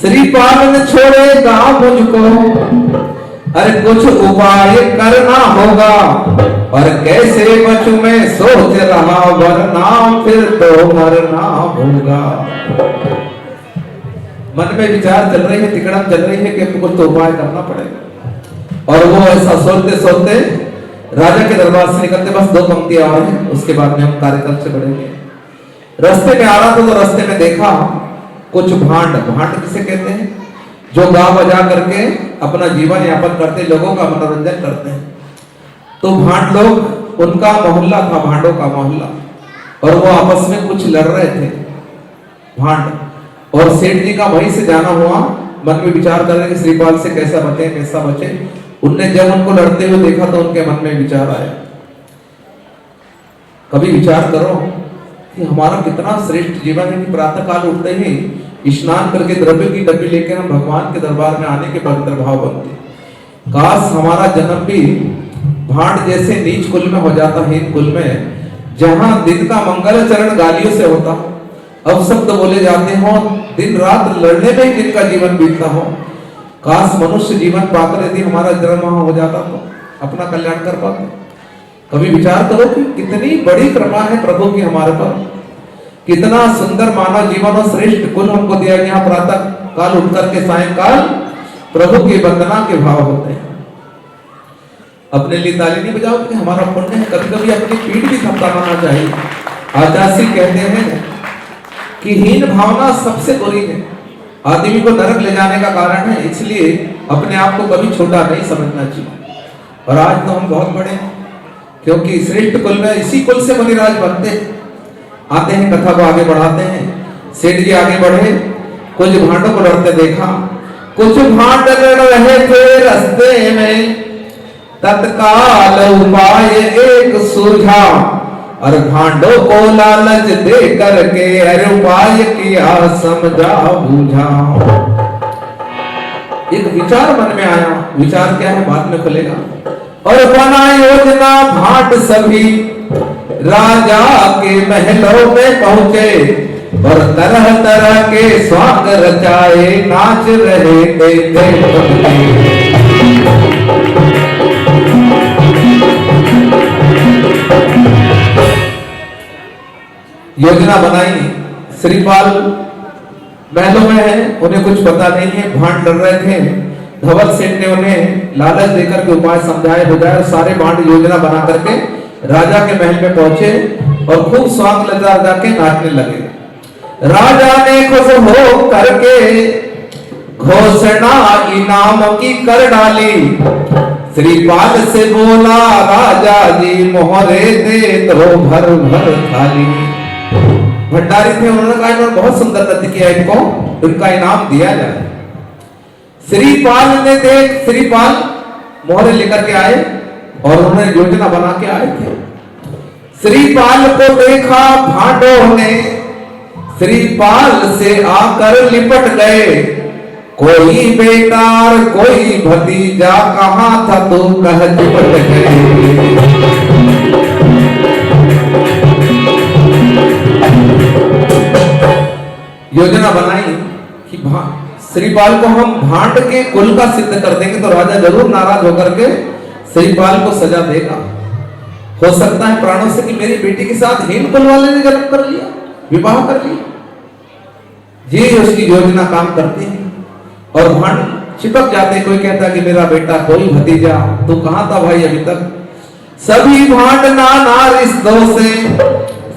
श्रीपाल ने छोड़ेगा मुझको, अरे कुछ उपाय करना होगा, और कैसे बचूं मैं सोच रहा, वरना फिर तो मरना होगा। मन में विचार चल रही है, तिकड़म चल रही है कि कुछ तो उपाय करना पड़ेगा। और वो ऐसा सोचते सोचते राजा के दरबार से निकलते, बस 2 पंक्तियां और हैं, उसके बाद में हम कार्यक्रम से बढ़ेंगे। रास्ते में आ रहा था तो रास्ते में देखा कुछ भांड किसे कहते हैं, जो गा बजा करके अपना जीवन यापन करते, लोगों का मनोरंजन करते हैं। तो भांड लोग, उनका मोहल्ला था, भांडों का मोहल्ला, और वो आपस में कुछ लड़ रहे थे भांड। और सेठ जी का वहीं से जाना हुआ, मन में विचार कर रहे कि श्रीपाल से कैसा बचे। उनने जब उनको लड़ते हुए देखा तो उनके मन में विचार आया, कभी विचार करो कि हमारा कितना श्रेष्ठ जीवन है कि प्रातः काल उठते ही स्नान करके द्रव्य की डब्बी लेकर हम भगवान के दरबार में आने के पवित्र भाव बनते। काश हमारा जन्म भी भांड जैसे नीच कुल में हो जाता, हीन कुल में, जहां दिन का मंगल चरण गालियों से होता, अब शब्द बोले जाते हो दिन रात लड़ने में ही जिनका जीवन बीतता हो, काश मनुष्य जीवन पाकर यदि हमारा जन्म वहां हो जाता तो अपना कल्याण कर पाते। कभी विचार करो कि कितनी बड़ी कृपा है प्रभु की हमारे पर, कितना सुंदर मानव जीवन और श्रेष्ठ कुल हमको दिया। यहाँ प्रातः काल उठ करके सायंकाल प्रभु की वंदना के भाव होते हैं। अपने लिए ताली नहीं बजाओ कि हमारा पुण्य है, कभी कभी अपनी पीठ भी थपथपाना चाहिए। आचार्य कहते हैं कि हीन भावना सबसे बुरी है, आदमी को नरक ले जाने का कारण है, इसलिए अपने आप को कभी छोटा नहीं समझना चाहिए। और आज तो हम बहुत बड़े हैं, क्योंकि श्रेष्ठ कुल में इसी कुल से मुनिराज बनते आते हैं। कथा को आगे बढ़ाते हैं। सेठ जी आगे बढ़े, कुछ भांडों को लड़ते देखा। कुछ भांड लड़ रहे थे रास्ते में, तत्काल उपाय एक सूझा, और भांडों को लालच दे करके अरे उपाय किया समझा बूझा। एक विचार मन में आया, विचार क्या है बाद में खुलेगा। और बना योजना भाट सभी, राजा के महलों में पहुंचे, और तरह तरह के स्वांग रचाए, नाच रहे थे। योजना बनाई, श्रीपाल महलों में है, उन्हें कुछ पता नहीं है, भांड डर रहे थे। धवल सेठ ने उन्हें लालच देकर के उपाय समझाए बुझाए, और सारे भांड योजना बना करके राजा के महल में पहुंचे और खूब स्वांग लगा के नाचने लगे। राजा ने खुश हो करके घोषणा इनाम की कर डाली, श्रीपाल से बोला राजा जी मोहरे दे दो भर भर थाली। भंडारी थे, उन्होंने कहा इन्होंने बहुत सुंदर नृत्य किया, इनको इनका इनाम दिया जाए। श्रीपाल ने देख, श्रीपाल मोहरे लेकर के आए और उन्होंने योजना बना के आए थे। श्रीपाल को देखा भांडों ने, श्रीपाल से आकर लिपट गए। कोई बेटा और कोई भतीजा, कहां था तू कह चिपट गए। योजना बनाई कि श्रीपाल को हम भांड के कुल का सिद्ध कर देंगे तो राजा जरूर नाराज होकर के श्रीपाल को सजा देगा। हो सकता है प्राणों से कि मेरी बेटी के साथ हीन कुल वाले ने जन्म कर लिया, विवाह कर लिया। ये उसकी योजना काम करती है और भांड चिपक जाते। कोई कहता कि मेरा बेटा, कोई भतीजा, तू कहां था भाई अभी तक। सभी भांड नाना रिश्तों से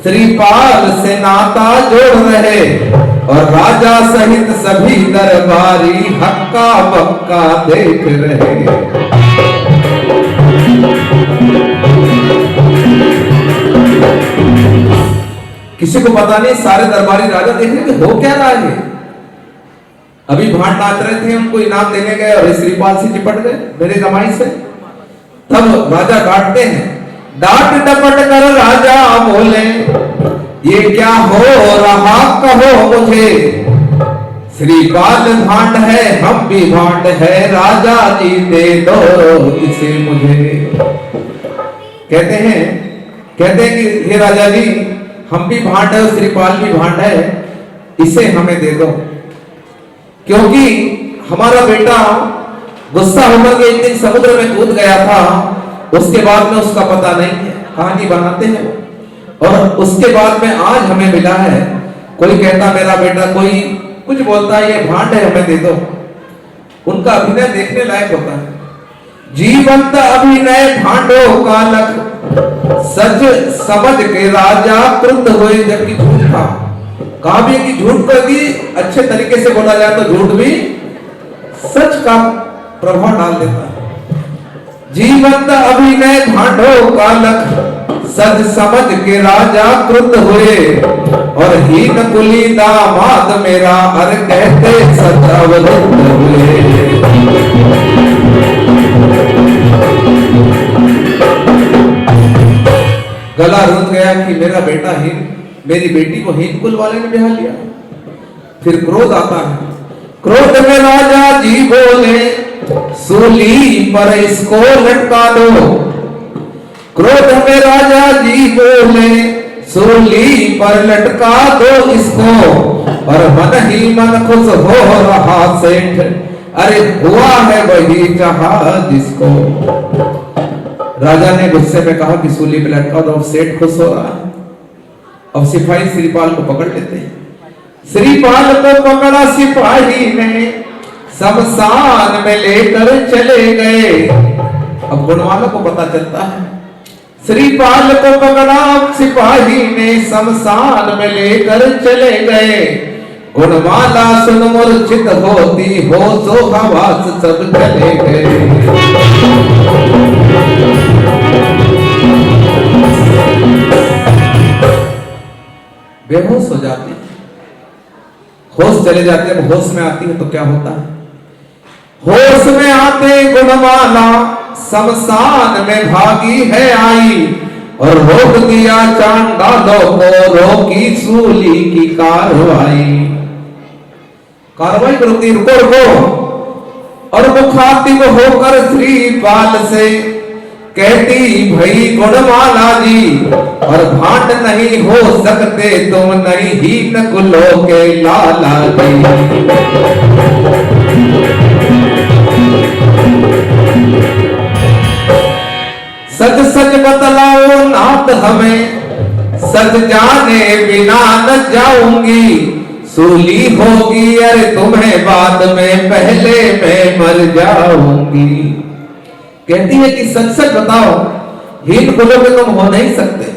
श्रीपाल से नाता जोड़ रहे, और राजा सहित सभी दरबारी हक्का बक्का देख रहे। किसी को पता नहीं, सारे दरबारी राजा देख रहे हो क्या रहा है। अभी भांड नाच रहे थे, उनको इनाम देने गए और श्रीपाल से चिपट गए मेरे जमाई से। तब राजा डांटते हैं, डांट डपट कर राजा बोले, ये क्या हो रहा कहो मुझे। श्रीपाल भांड है, हम भी भांड है, राजा जी दे दो इसे मुझे। कहते हैं कि हे राजा जी, हम भी भांड है और श्रीपाल भी भांड है, इसे हमें दे दो। क्योंकि हमारा बेटा गुस्सा होकर के एक दिन समुद्र में कूद गया था, उसके बाद में उसका पता नहीं है, कहानी बनाते हैं। और उसके बाद में आज हमें मिला है। कोई कहता मेरा बेटा, कोई कुछ बोलता है ये भांड है, हमें दे दो। उनका अभिनय देखने लायक होता है। जीवंत अभिनय भांडो का लख, सच समझ के राजा क्रुद्ध हुए, जबकि झूठ था। कहा भी कि झूठ को भी अच्छे तरीके से बोला जाए तो झूठ भी सच का प्रभाव डाल देता है। जीवंत अभिनय भांडो का लख, सच समझ के राजा क्रुद्ध हुए, और हीन कुली दामाद मेरा अर कहते सच अवरुद्ध हुए। गला रुक गया कि मेरा बेटा हीन, मेरी बेटी को हीन कुल वाले ने ब्याह लिया। फिर क्रोध आता है। क्रोध में राजा जी बोले, सूली पर इसको लटका दो। क्रोध में राजा जी बोले, सूली पर लटका दो इसको, और मन ही मन खुश हो रहा सेठ, अरे हुआ है वही जहां जिसको। राजा ने गुस्से में कहा कि सूली पे लटका दो, सेठ खुश हो रहा है। अब सिपाही श्रीपाल को पकड़ लेते हैं। श्रीपाल को पकड़ा सिपाही ने, शमशान में लेकर चले गए। अब गुणवालों को पता चलता है, श्रीपाल को पकड़ा सिपाही ने, शमशान में लेकर चले गए। गुणमाला सुन मूर्छित होती हो, सो हवास सब चले गए। बेहोश हो जाती है, होश चले जाते हैं। होश में आती है तो क्या होता है, होश में आते गुणमाला शमशान में भागी है आई, और रोक दिया चांडालों को, रोकी सूली की कार्रवाई। कार्रवाई रोकती, रुको रुको। और मुखातिब होकर श्रीपाल से कहती भई गुणमाला जी, और भांड नहीं हो सकते तुम, नहीं ही नकुलों के लाला जी। सच सच बतलाओ नाथ हमें, सच जाने बिना न जाऊंगी। सूली होगी अरे तुम्हें बाद में, पहले मैं मर जाऊंगी। कहती है कि सच सच बताओ, हीन कुलों में तुम हो नहीं सकते।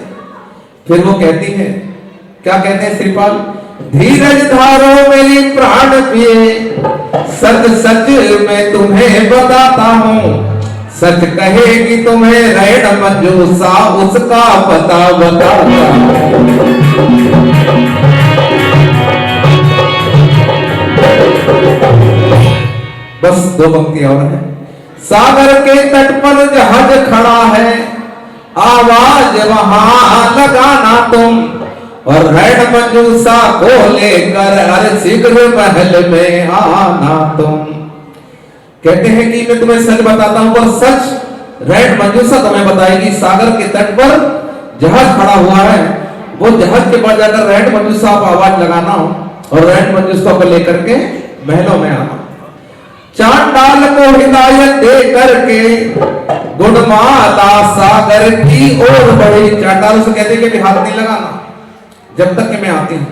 फिर वो कहती है, क्या कहते हैं श्रीपाल, धीरज धारो मेरी प्राण पिए, सच सच मैं तुम्हें बताता हूं। सच कहेगी तुम्हें रैन मंजूसा, उसका पता बताता हूं। बस दो पंक्तियां और हैं। सागर के तट पर जहाज खड़ा है, आवाज वहां लगाना तुम, और रैन मंजूसा को लेकर हर शीघ्र महल में आना तुम। कहते हैं कि मैं तुम्हें सच बताता हूं, पर सच रैन मंजूसा तुम्हें बताएगी। सागर के तट पर जहाज खड़ा हुआ है, वो जहाज के पास जाकर रैन मंजूसा को आवाज लगाना हो, और रैन मंजूसा को लेकर के महलों में आना। चांडाल को हिदायत दे करके गुणमाला सागर की ओर बढ़ी। चांडाल से कहते कि हाथ नहीं लगाना जब तक कि मैं आती हूं।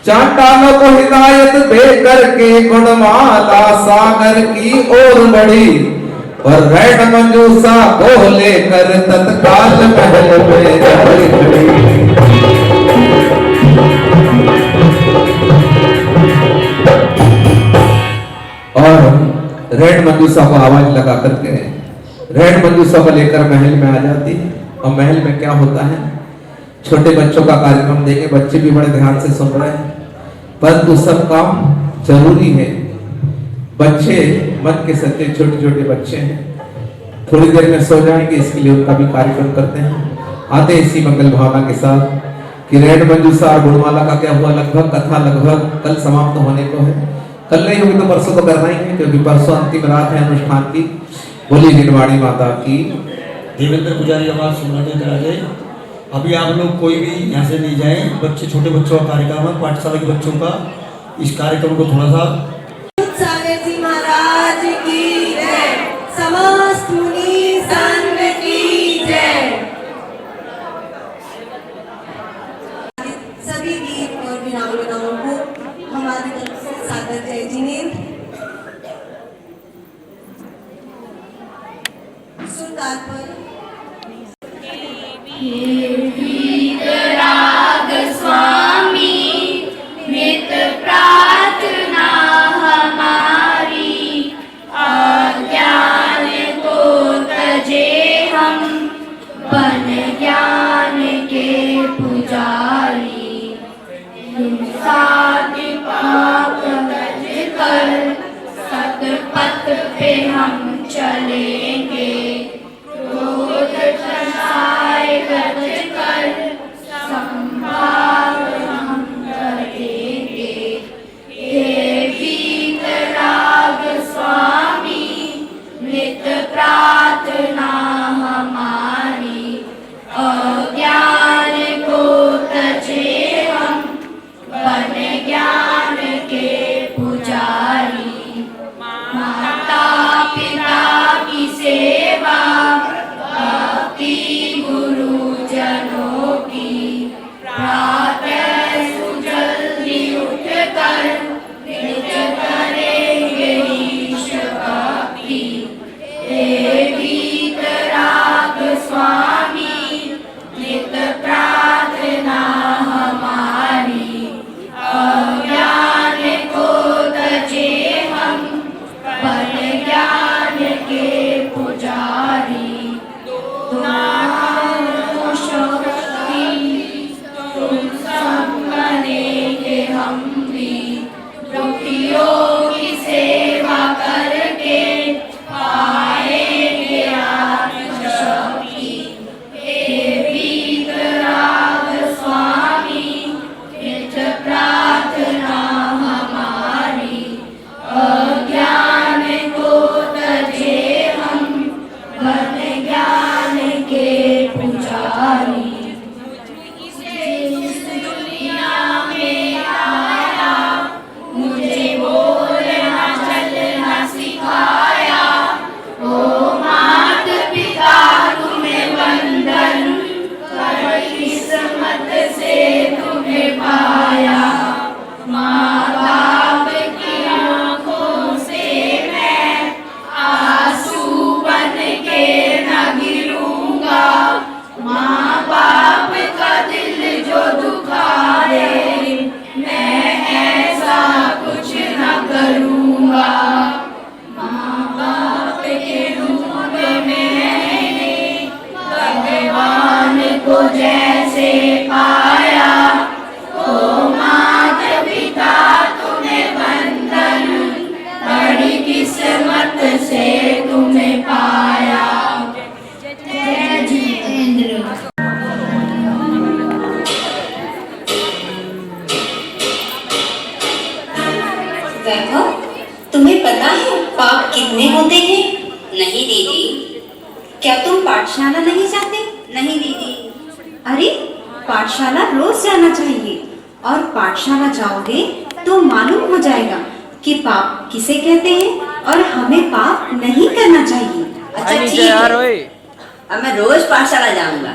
चांडालों को हिदायत दे करके गुणमाला सागर की ओर बढ़ी, और रैन मंजूसा को लेकर तत्काल महल में चली। और रैन मंजूसा को आवाज लगा करके रैन मंजूसा को लेकर महल में आ जाती है। और महल में क्या होता है, छोटे बच्चों का कार्यक्रम देंगे, बच्चे भी बड़े ध्यान से सुन रहे हैं, परंतु सब काम जरूरी है। बच्चे मन के सच्चे छोटे छोटे बच्चे हैं, थोड़ी देर में सो जाएंगे, इसके लिए उनका भी कार्यक्रम करते हैं। आते इसी मंगल भावना के साथ कि रैन मंजूसा और गुणमाला का क्या हुआ, लगभग कथा लगभग कल समाप्त होने को है। कल नहीं होगी तो परसों तो करना ही है, क्योंकि परसों अंतिम रात है अनुष्ठान की। बोली निर्वाणी माता की। देवेंद्र पुजारी आवाज सुनना चाहिए। अभी आप लोग कोई भी यहाँ से नहीं जाए, बच्चे छोटे बच्चों का कार्यक्रम है, पाठशाला के बच्चों का। इस कार्यक्रम को थोड़ा सा सागर जी महाराज की जय, समस्त मुनि संघ की जय। सभी गीत और वीरांगनाओं को हमारी तरफ से सादर जय जिनेंद्र। सुरताल पर राग स्वामी नित प्रार्थना हमारी, अज्ञान को तजे हम बन ज्ञान के पुजारी। साथ पाप तज कर सतपथ पे हम चलेंगे, क्रोध छाए गज कर संभाव हम करेंगे। हे वीतराग स्वामी नित प्रार्थना हमारी, अज्ञान को कहो, तुम्हें पता है पाप कितने होते हैं? नहीं दीदी। क्या तुम पाठशाला नहीं जाते? नहीं दीदी। अरे पाठशाला रोज जाना चाहिए, और पाठशाला जाओगे तो मालूम हो जाएगा कि पाप किसे कहते हैं और हमें पाप नहीं करना चाहिए। अच्छा ठीक है, अब मैं रोज पाठशाला जाऊंगा।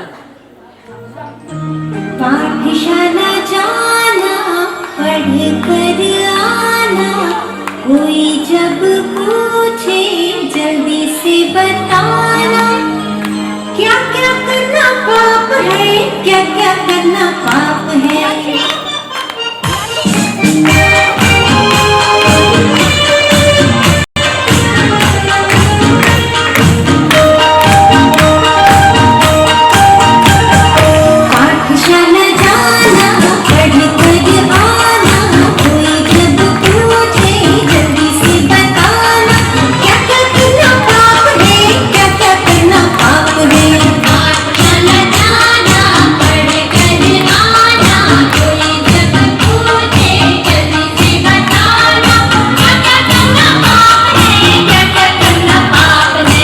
पाठशाला जाना, पढ़ कर आना, कोई जब पूछे जल्दी से बताना, क्या क्या करना पाप है, क्या क्या करना पाप है। पाठशाला जाना, पढ़ कर आना, कोई जब पूछे जल्दी से बताना, क्या क्या करना पाप है, क्या क्या करना पाप है। पाठशाला जाना, पढ़ कर आना, कोई जब पूछे जल्दी से बताना, क्या क्या करना पाप है, क्या क्या करना पाप है।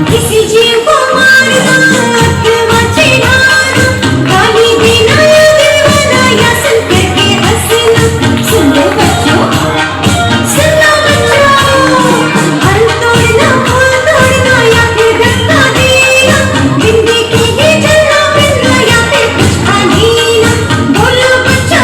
किसी जीव को मारना, अथवा चिढ़ाना, गाली देना या दिलवाना, या सुन करके हंसना। सुन लो बच्चों, सुन लो बच्चों, हल तोड़ना, फूल तोड़ना, या फिर धक्का देना, बिंदी की ही जलना मिलना, या फिर कुछ खा लेना। बोलो बच्चा,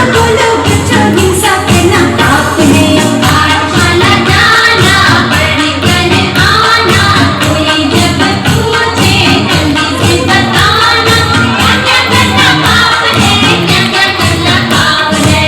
हिंसा करना पाप है। पाठशाला जाना, पढ़ कर आना, कोई जब पूछे जल्दी से बताना, क्या क्या करना पाप है, क्या क्या करना पाप है।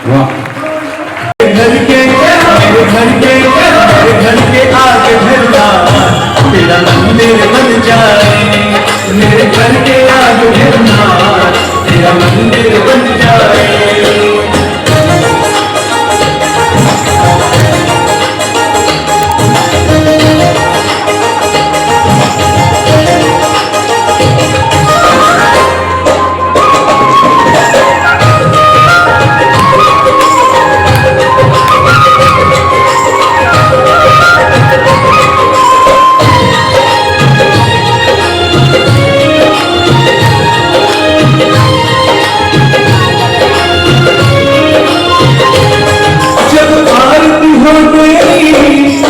वाह। घर के मेरे घर के मेरे घर के आगे झरना तेरा मंदिर बन जाए, मेरे घर के आगे झरना तेरा मंदिर बन जाए। जब आरती हो गई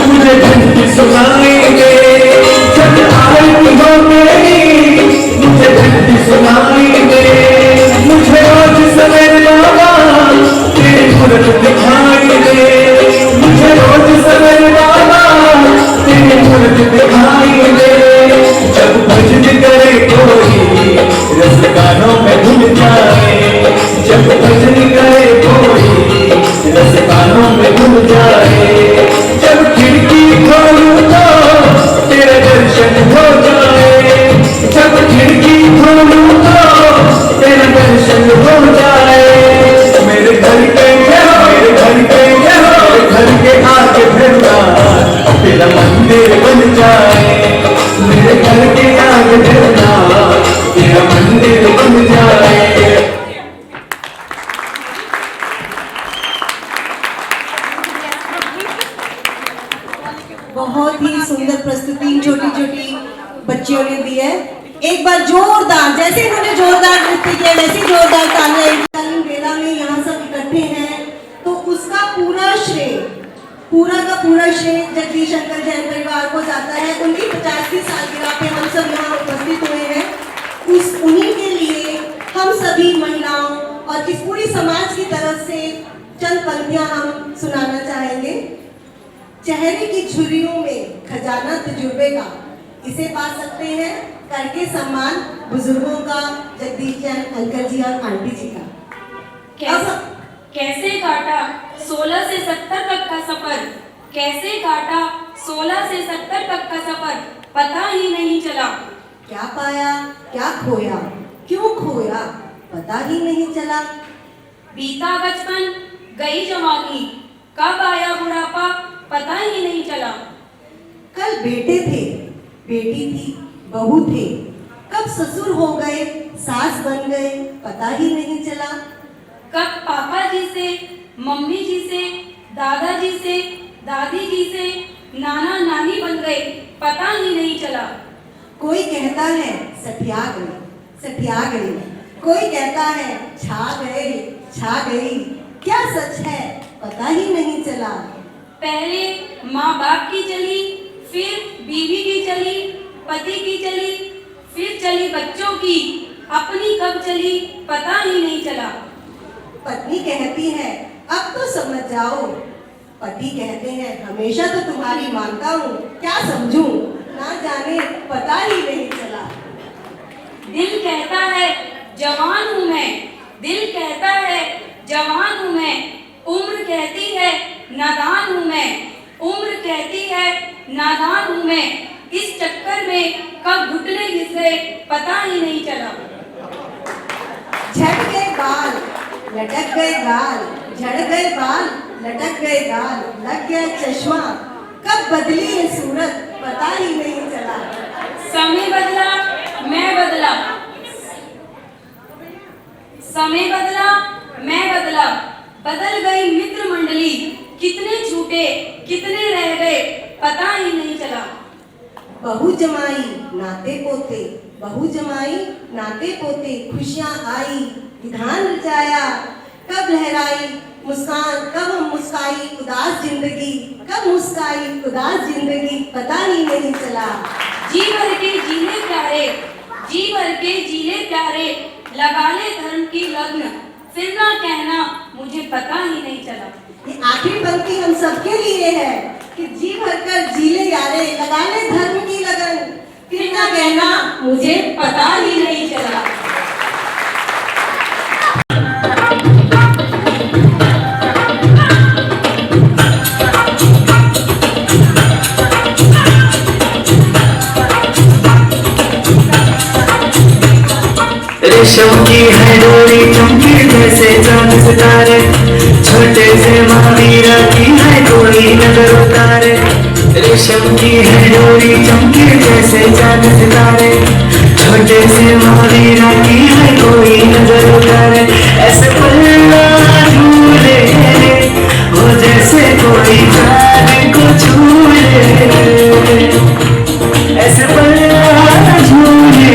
मुझे घंटी सुनाएंगे, जब आरती हो गई मुझे घंटी सुनाएंगे। मुझे रोज सवेरे बाबा तेरी मूरत दिखाएंगे, मुझे रोज सवेरे बाबा तेरी मूरत दिखाएंगे। जब भजन करे कोई रस गानों में धुल जाए, जब भजन करे कोई रस गानों में घुल जाए। जब खिड़की खोलूं तो तेरे दर्शन हो जाए, जब खिड़की खोलूं तो तेरे दर्शन हो जाए। मेरे घर के मेरे घर के मेरे घर के आगे फिरना तेरा मंदिर बन जाए, मेरे घर के आगे फिरना तेरा मंदिर बन जाए। बहुत ही सुंदर प्रस्तुति छोटी छोटी बच्चियों ने दी है। एक बार जोरदार, जैसे इन्होंने जोरदार नृत्य किया वैसे जोरदार तालियां। मेला में यहाँ सब इकट्ठे हैं तो उसका पूरा श्रेय, पूरा का पूरा श्रेय जगदीश शंकर जैन परिवार को जाता है। उनकी 50वीं सालगिरह पे हम सब यहाँ उपस्थित हुए हैं। उन्हीं के लिए हम सभी महिलाओं और इस पूरी समाज की तरफ से चंद पंक्तियां हम सुनाना चाहेंगे। चेहरे की झुर्रियों में खजाना तजुर्बे का, इसे पा सकते हैं करके सम्मान बुजुर्गों का, जगदीश जैन अंकल जी और आंटी जी का। कैसे काटा 16 से 70 तक का सफर, कैसे काटा 16 से 70 तक का सफर, पता ही नहीं चला। क्या पाया क्या खोया, क्यों खोया, पता ही नहीं चला। बीता बचपन गई जवानी, कब आया बुढ़ापा, पता ही नहीं चला। कल बेटे थे, बेटी थी, बहू थे, कब ससुर हो गए, सास बन गए, पता ही नहीं चला। कब पापा जी से, मम्मी जी से, दादाजी से, दादी जी से नाना नानी बन गए, पता ही नहीं चला। कोई कहता है सठिया गई, सठिया गई, कोई कहता है छा गए, छा गई, क्या सच है पता ही नहीं चला। पहले माँ बाप की चली, फिर बीवी की चली, पति की चली, फिर चली बच्चों की, अपनी कब चली पता ही नहीं चला। पत्नी कहती है अब तो समझ जाओ, पति कहते हैं हमेशा तो तुम्हारी मानता हूँ, क्या समझूं, ना जाने पता ही नहीं चला। दिल कहता है जवान हूँ मैं, दिल कहता है जवान हूँ मैं, उम्र कहती है नादान हूँ मैं, उम्र कहती है नादान हूँ मैं, इस चक्कर में कब घुटने घिस गए पता ही नहीं चला। झड़ गए बाल लटक गए गाल, झड़ गए बाल लटक गए गाल, लग गया चश्मा, कब बदली ये सूरत पता ही नहीं चला। समय बदला मैं बदला, समय बदला मैं बदला, बदल गई मित्र मंडली, कितने छूटे कितने रह गए पता ही नहीं चला। बहू जमाई नाते पोते, बहू जमाई नाते पोते, खुशियाँ आई विधान रचाया, कब लहराई मुस्कान, कब हम मुस्काई उदास जिंदगी, कब मुस्काई उदास जिंदगी पता ही नहीं चला। जी भर के जीले प्यारे, जी भर के जीले प्यारे, लगा ले धर्म की लग्न, फिर ना कहना मुझे पता ही नहीं चला। ये आखिरी पंक्ति हम सबके लिए है कि जी भरकर जीले यारे, लगा ले धर्म की लगन, फिर ना कहना मुझे पता ही नहीं चला। रेशम की है डोरी चमकी जैसे चांद सितारे, छोटे से महावीरा की है कोई नजर उतारे। रेशम की है डोरी चमकी जैसे चांद सितारे, छोटे से महावीरा की है कोई नजर उतारे। ऐसे पल्ला झूले वो जैसे कोई चांद को छूले, ऐसे पल्ला झूले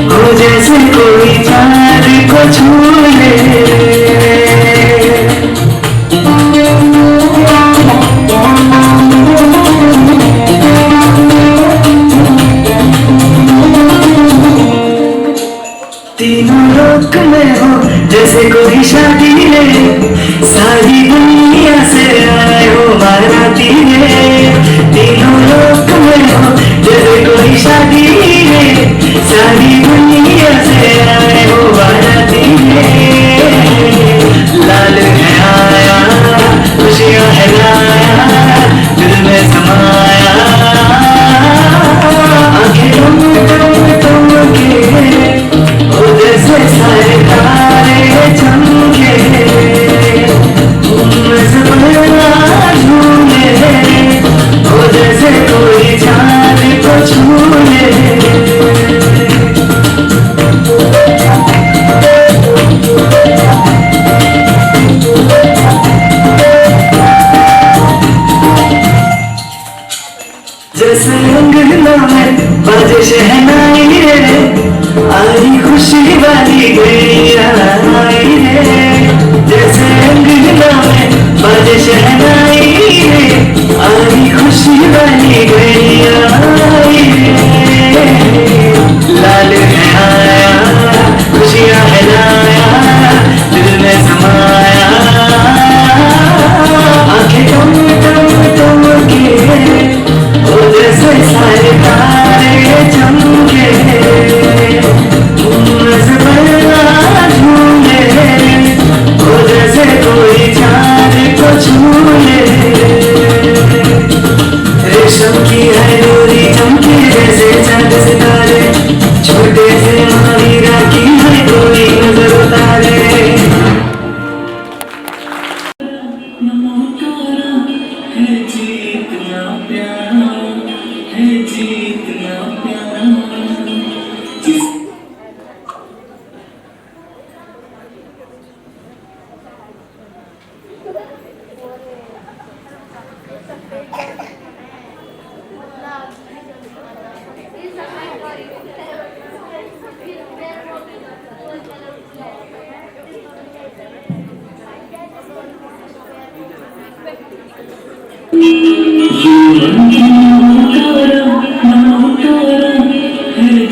वो जैसे कोई चांद को छूले। तीनों लोक में हो जैसे कोई शादी है, सारी दुनिया से आए हो बाराती है। तीनों लोक में हो जैसे कोई शादी है, सारी दुनिया से आए हो बाराती है। लाल है आया खुशियाँ है लाया, दिल में समाया, आंखें तुम के वो जैसे सारे तारे चमके, उनसे पल्ला झूले वो जैसे कोई चांद को छूले। जैसे अंगना में बाजे शहनाई रे, आई खुशी वाली गैया आई रे। जैसे अंगना में बाजे शहनाई रे, आई खुशी वाली गैया आई रे। लाल है आया खुशियाँ है लाया, दिल में समाया, आंखें तुम के वो जैसे सारे तारे चमके, उनसे पल्ला झूले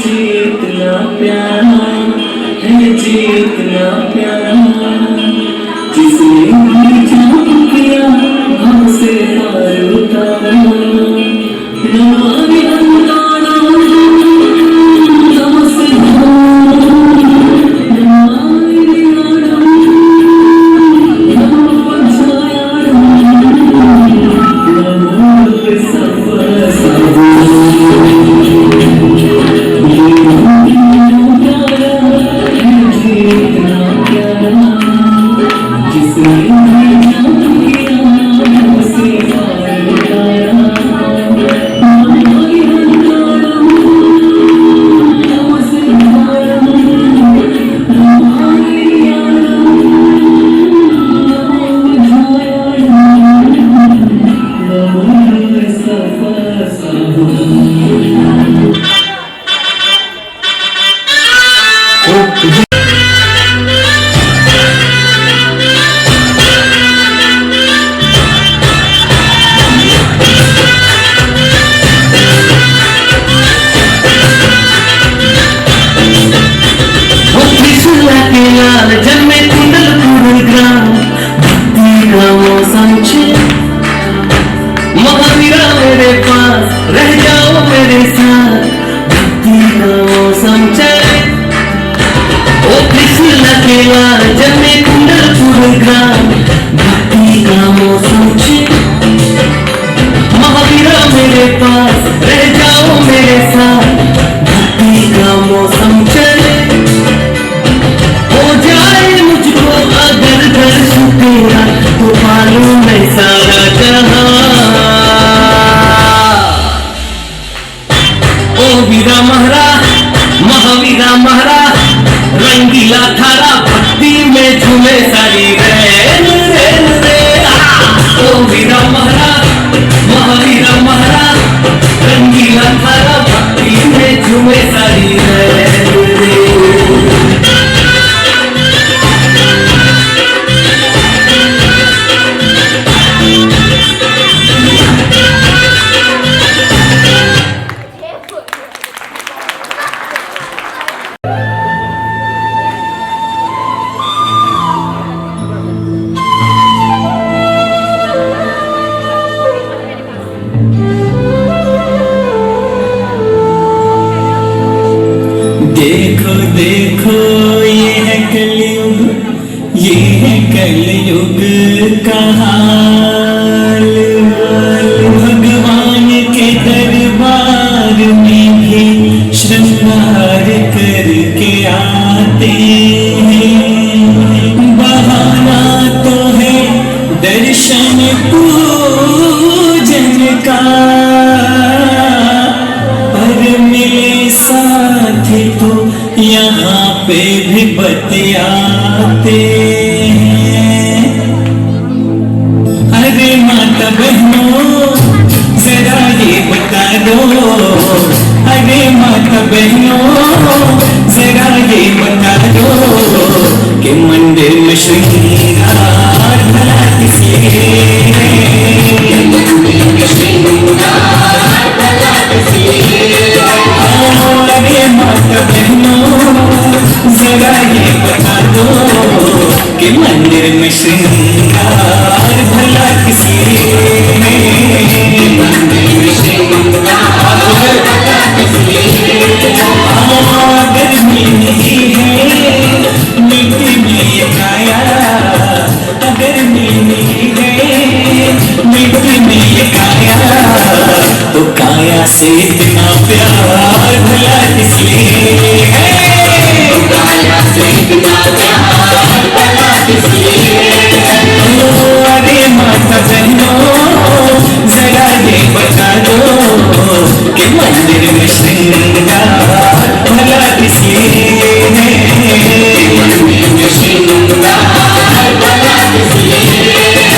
जीतना प्यारा है, जीतना प्यारा जिसने जान किया हमसे हार उतारा नमामि अंताना नमसे नमामि दियाना नमो छायाना नमो सफर जन्मे कुंडलपुर ग्राम भक्ति का मौसम छे महावीरा मेरे पास रह जाओ मेरे साथ भक्ति का मौसम चले ओ कृष्ण केला जन्मे कुंडलपुर ग्राम भक्ति का मौसम छे महावीरा मेरे पास रह जाओ मेरे साथ भक्ति का मौसम चले अगर दर्शन तेरा तो मालूम है सारा जहां ओ वीरा महरा महावीरा महरा रंगीला थारा भक्ति में झूमे सारी रैन रैन रे ओ वीरा महरा महावीरा महरा रंगीला थारा भक्ति में झूमे सारी रैन रे देखो देखो ये है कलयुग, ये है कलयुग का हाल। भगवान के दरबार में भी श्रृंगार करके आते हैं। बहाना तो है दर्शन पूजन का, पर मिले साथी तो यहाँ पे भी बतियाते हैं। अरे माता बहनों जरा ये बता दो, अरे माता बहनों जरा ये बता दो कि मंदिर में श्रृंगार भला किसलिए, मंदिर में श्रृंगार भला किसलिए। अरे माता बहनों जरा ये बता दो कि मंदिर में श्रृंगार भला किसलिए, मंदिर में श्रृंगार भला किसलिए। अगर नहीं है मिट्टी में ये काया, अगर नहीं है मिट्टी में ये काया, तो काया से इतना प्यार भला किसलिए, काया से इतना प्यार भला किसलिए। अरे माता बहनों जरा ये बता दो कि मंदिर में श्रृंगार भला किसलिए, मंदिर में श्रृंगार भला किसलिए।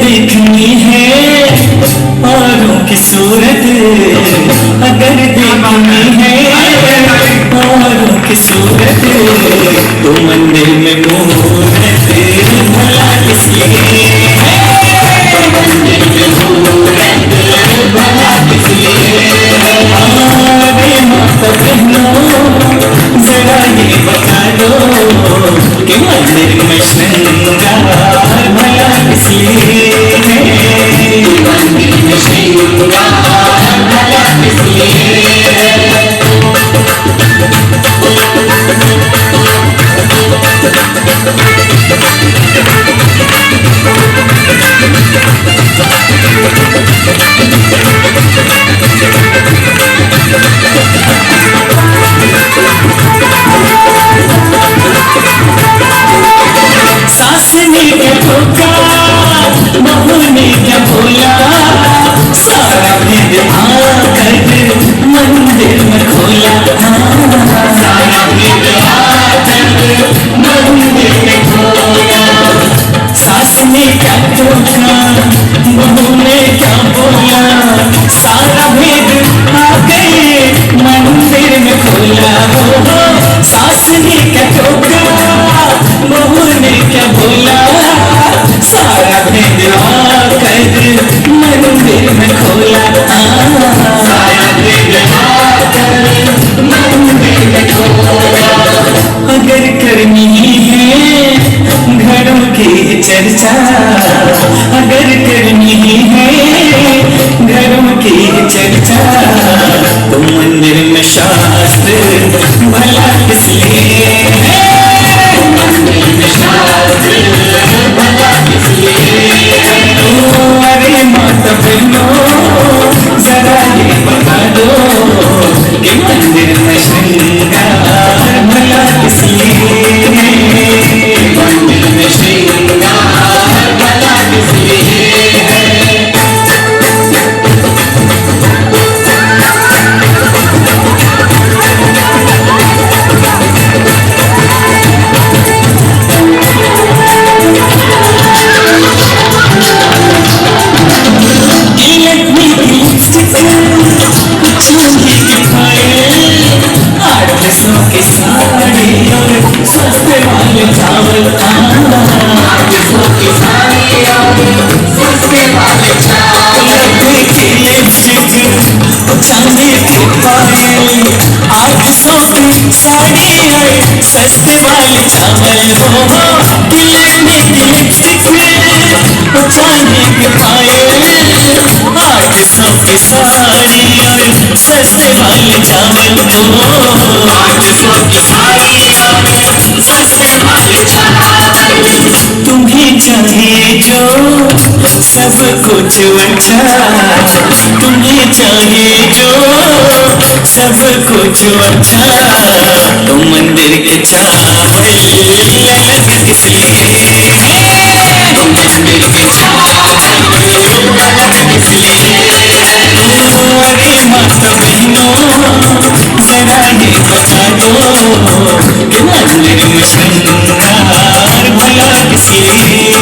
देखनी है औरों की सूरत, अगर देखनी है औरों की सूरत, तो मंदिर में मूरत भला किस लिए है? मंदिर में मूरत भला किस लिए है? अरे माता बहनों जरा ये बता दो कि मंदिर में श्रृंगार भला किस लिए है? मंदिर में श्रृंगार भला किस लिए है? सास ने क्या ठोका, बहू ने क्या बोला, सारा भेद आकर मंदिर में खोला, सारा भेद आकर मंदिर में खोला। सास ने क्या ठोका, बहू ने क्या बोला, सारा भेद आकर मंदिर में खोला। हो सास ने क्या ठोका, बहू ने क्या बोला, सारा भेद आकर मंदिर में खोला, सारा भेद आकर मंदिर में खोला। अगर करनी है घरों की चर्चा, अगर करनी है घरों की चर्चा, तो मंदिर में शास्त्र भला किस लिए है? मंदिर में शास्त्र भला किस लिए है? अरे माता बहनों जरा ये बता दो कि मंदिर में श्रृंगार भला किस लिए है? मंदिर में श्रृंगार भला किस लिए है? की साड़ी और सस्ते वाले चावल, की साड़ी और सस्ते वाले चावल, देखी लिपस्टिक चांदी की पायल, 800 की साड़ी और सस्ते वाले चावल, हो दिल में लिपस्टिक चांदी की पायल, 800 की साड़ी और सस्ते वाले चावल, हो 800 की साड़ी और सस्ते वाले चावल। तुम्हें चाहिए जो सब कुछ अच्छा, तुम्हें चाहिए जो सब कुछ अच्छा, तो मंदिर के चावल अलग किस लिए है? मंदिर के चावल अलग किस लिए है? अरे माता बहनों जरा ये बता दो कि मंदिर में श्रृंगार भला किस लिए है?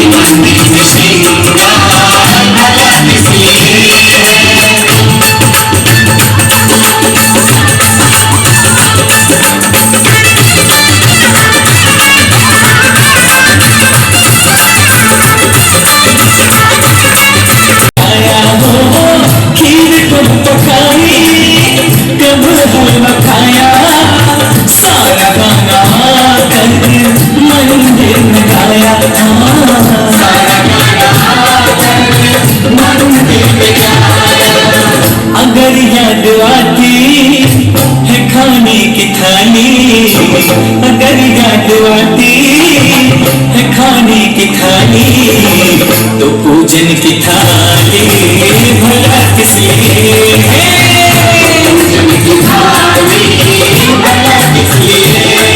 मंदिर में श्रृंगार भला किस लिए है? आया हो खीर को पकाई, कब हलवा खाया, सारा गाना कर मंदिर में गाया, सारा गाना कर मंदिर में गाया। अगर याद आती है खाने की थाली, अगर याद आती है खाने की थाली, तो पूजन की थाली भला किस लिए है? पूजन की थाली भला किस लिए है?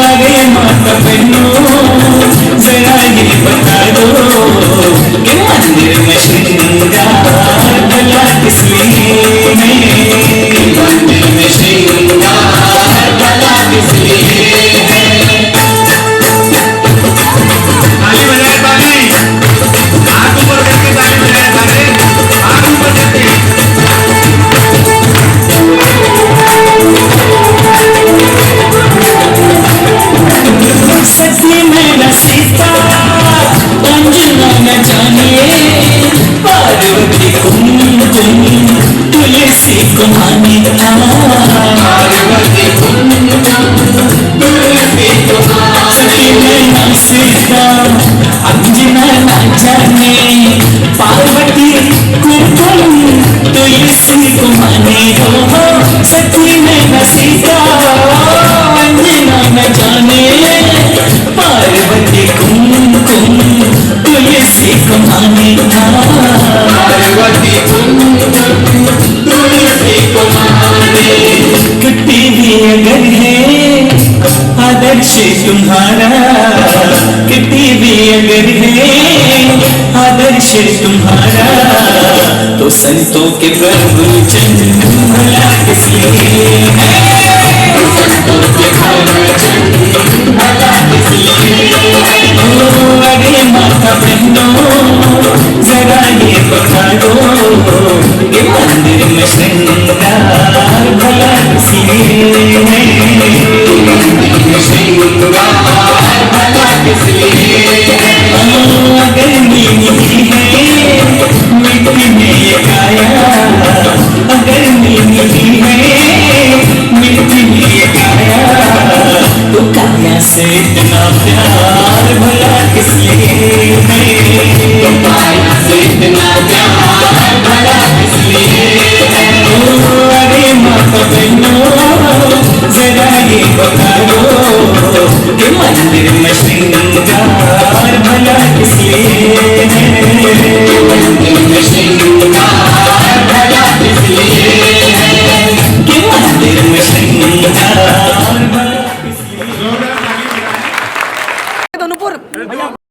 अरे माता बहनों जरा ये बता दो कि मंदिर में श्रृंगार भला किस लिए है? मंदिर में श्रृंगार भला किस लिए है? ताली बजाए ताली। न जाने पार्वती कुमकुम तुलसी को माने पार्वती कुमकुम तुलसी को माने नैना सीता अंजना न जाने पार्वती कुमकुम तुलसी को माने हो सखी नैना सीता अंजना न जाने पार्वती कुमकुम तुलसी को माने पार्वती कुमकुम तुलसी को माने कटी भी अगर है आदर्श तुम्हारा कटी भी अगर है आदर्श तुम्हारा तो संतों के प्रभु जन भला किसलिए संतों के प्रभु जन भला किसलिए अरे माता बहनों जरा ये बता दो ये मंदिर में श्रृंगार भला किसलिए मंदिर में श्रृंगार भला किसलिए अगर नीली है मिट्टी में ये काया अगर नीली है मिट्टी में ये काया तो काया से इतना प्यार भला किसलिए तो काया से इतना प्यार भला किसलिए अरे माता बहनों जरा ये बता दो कि मंदिर में श्रृंगार भला किसलिए मंदिर में श्रृंगार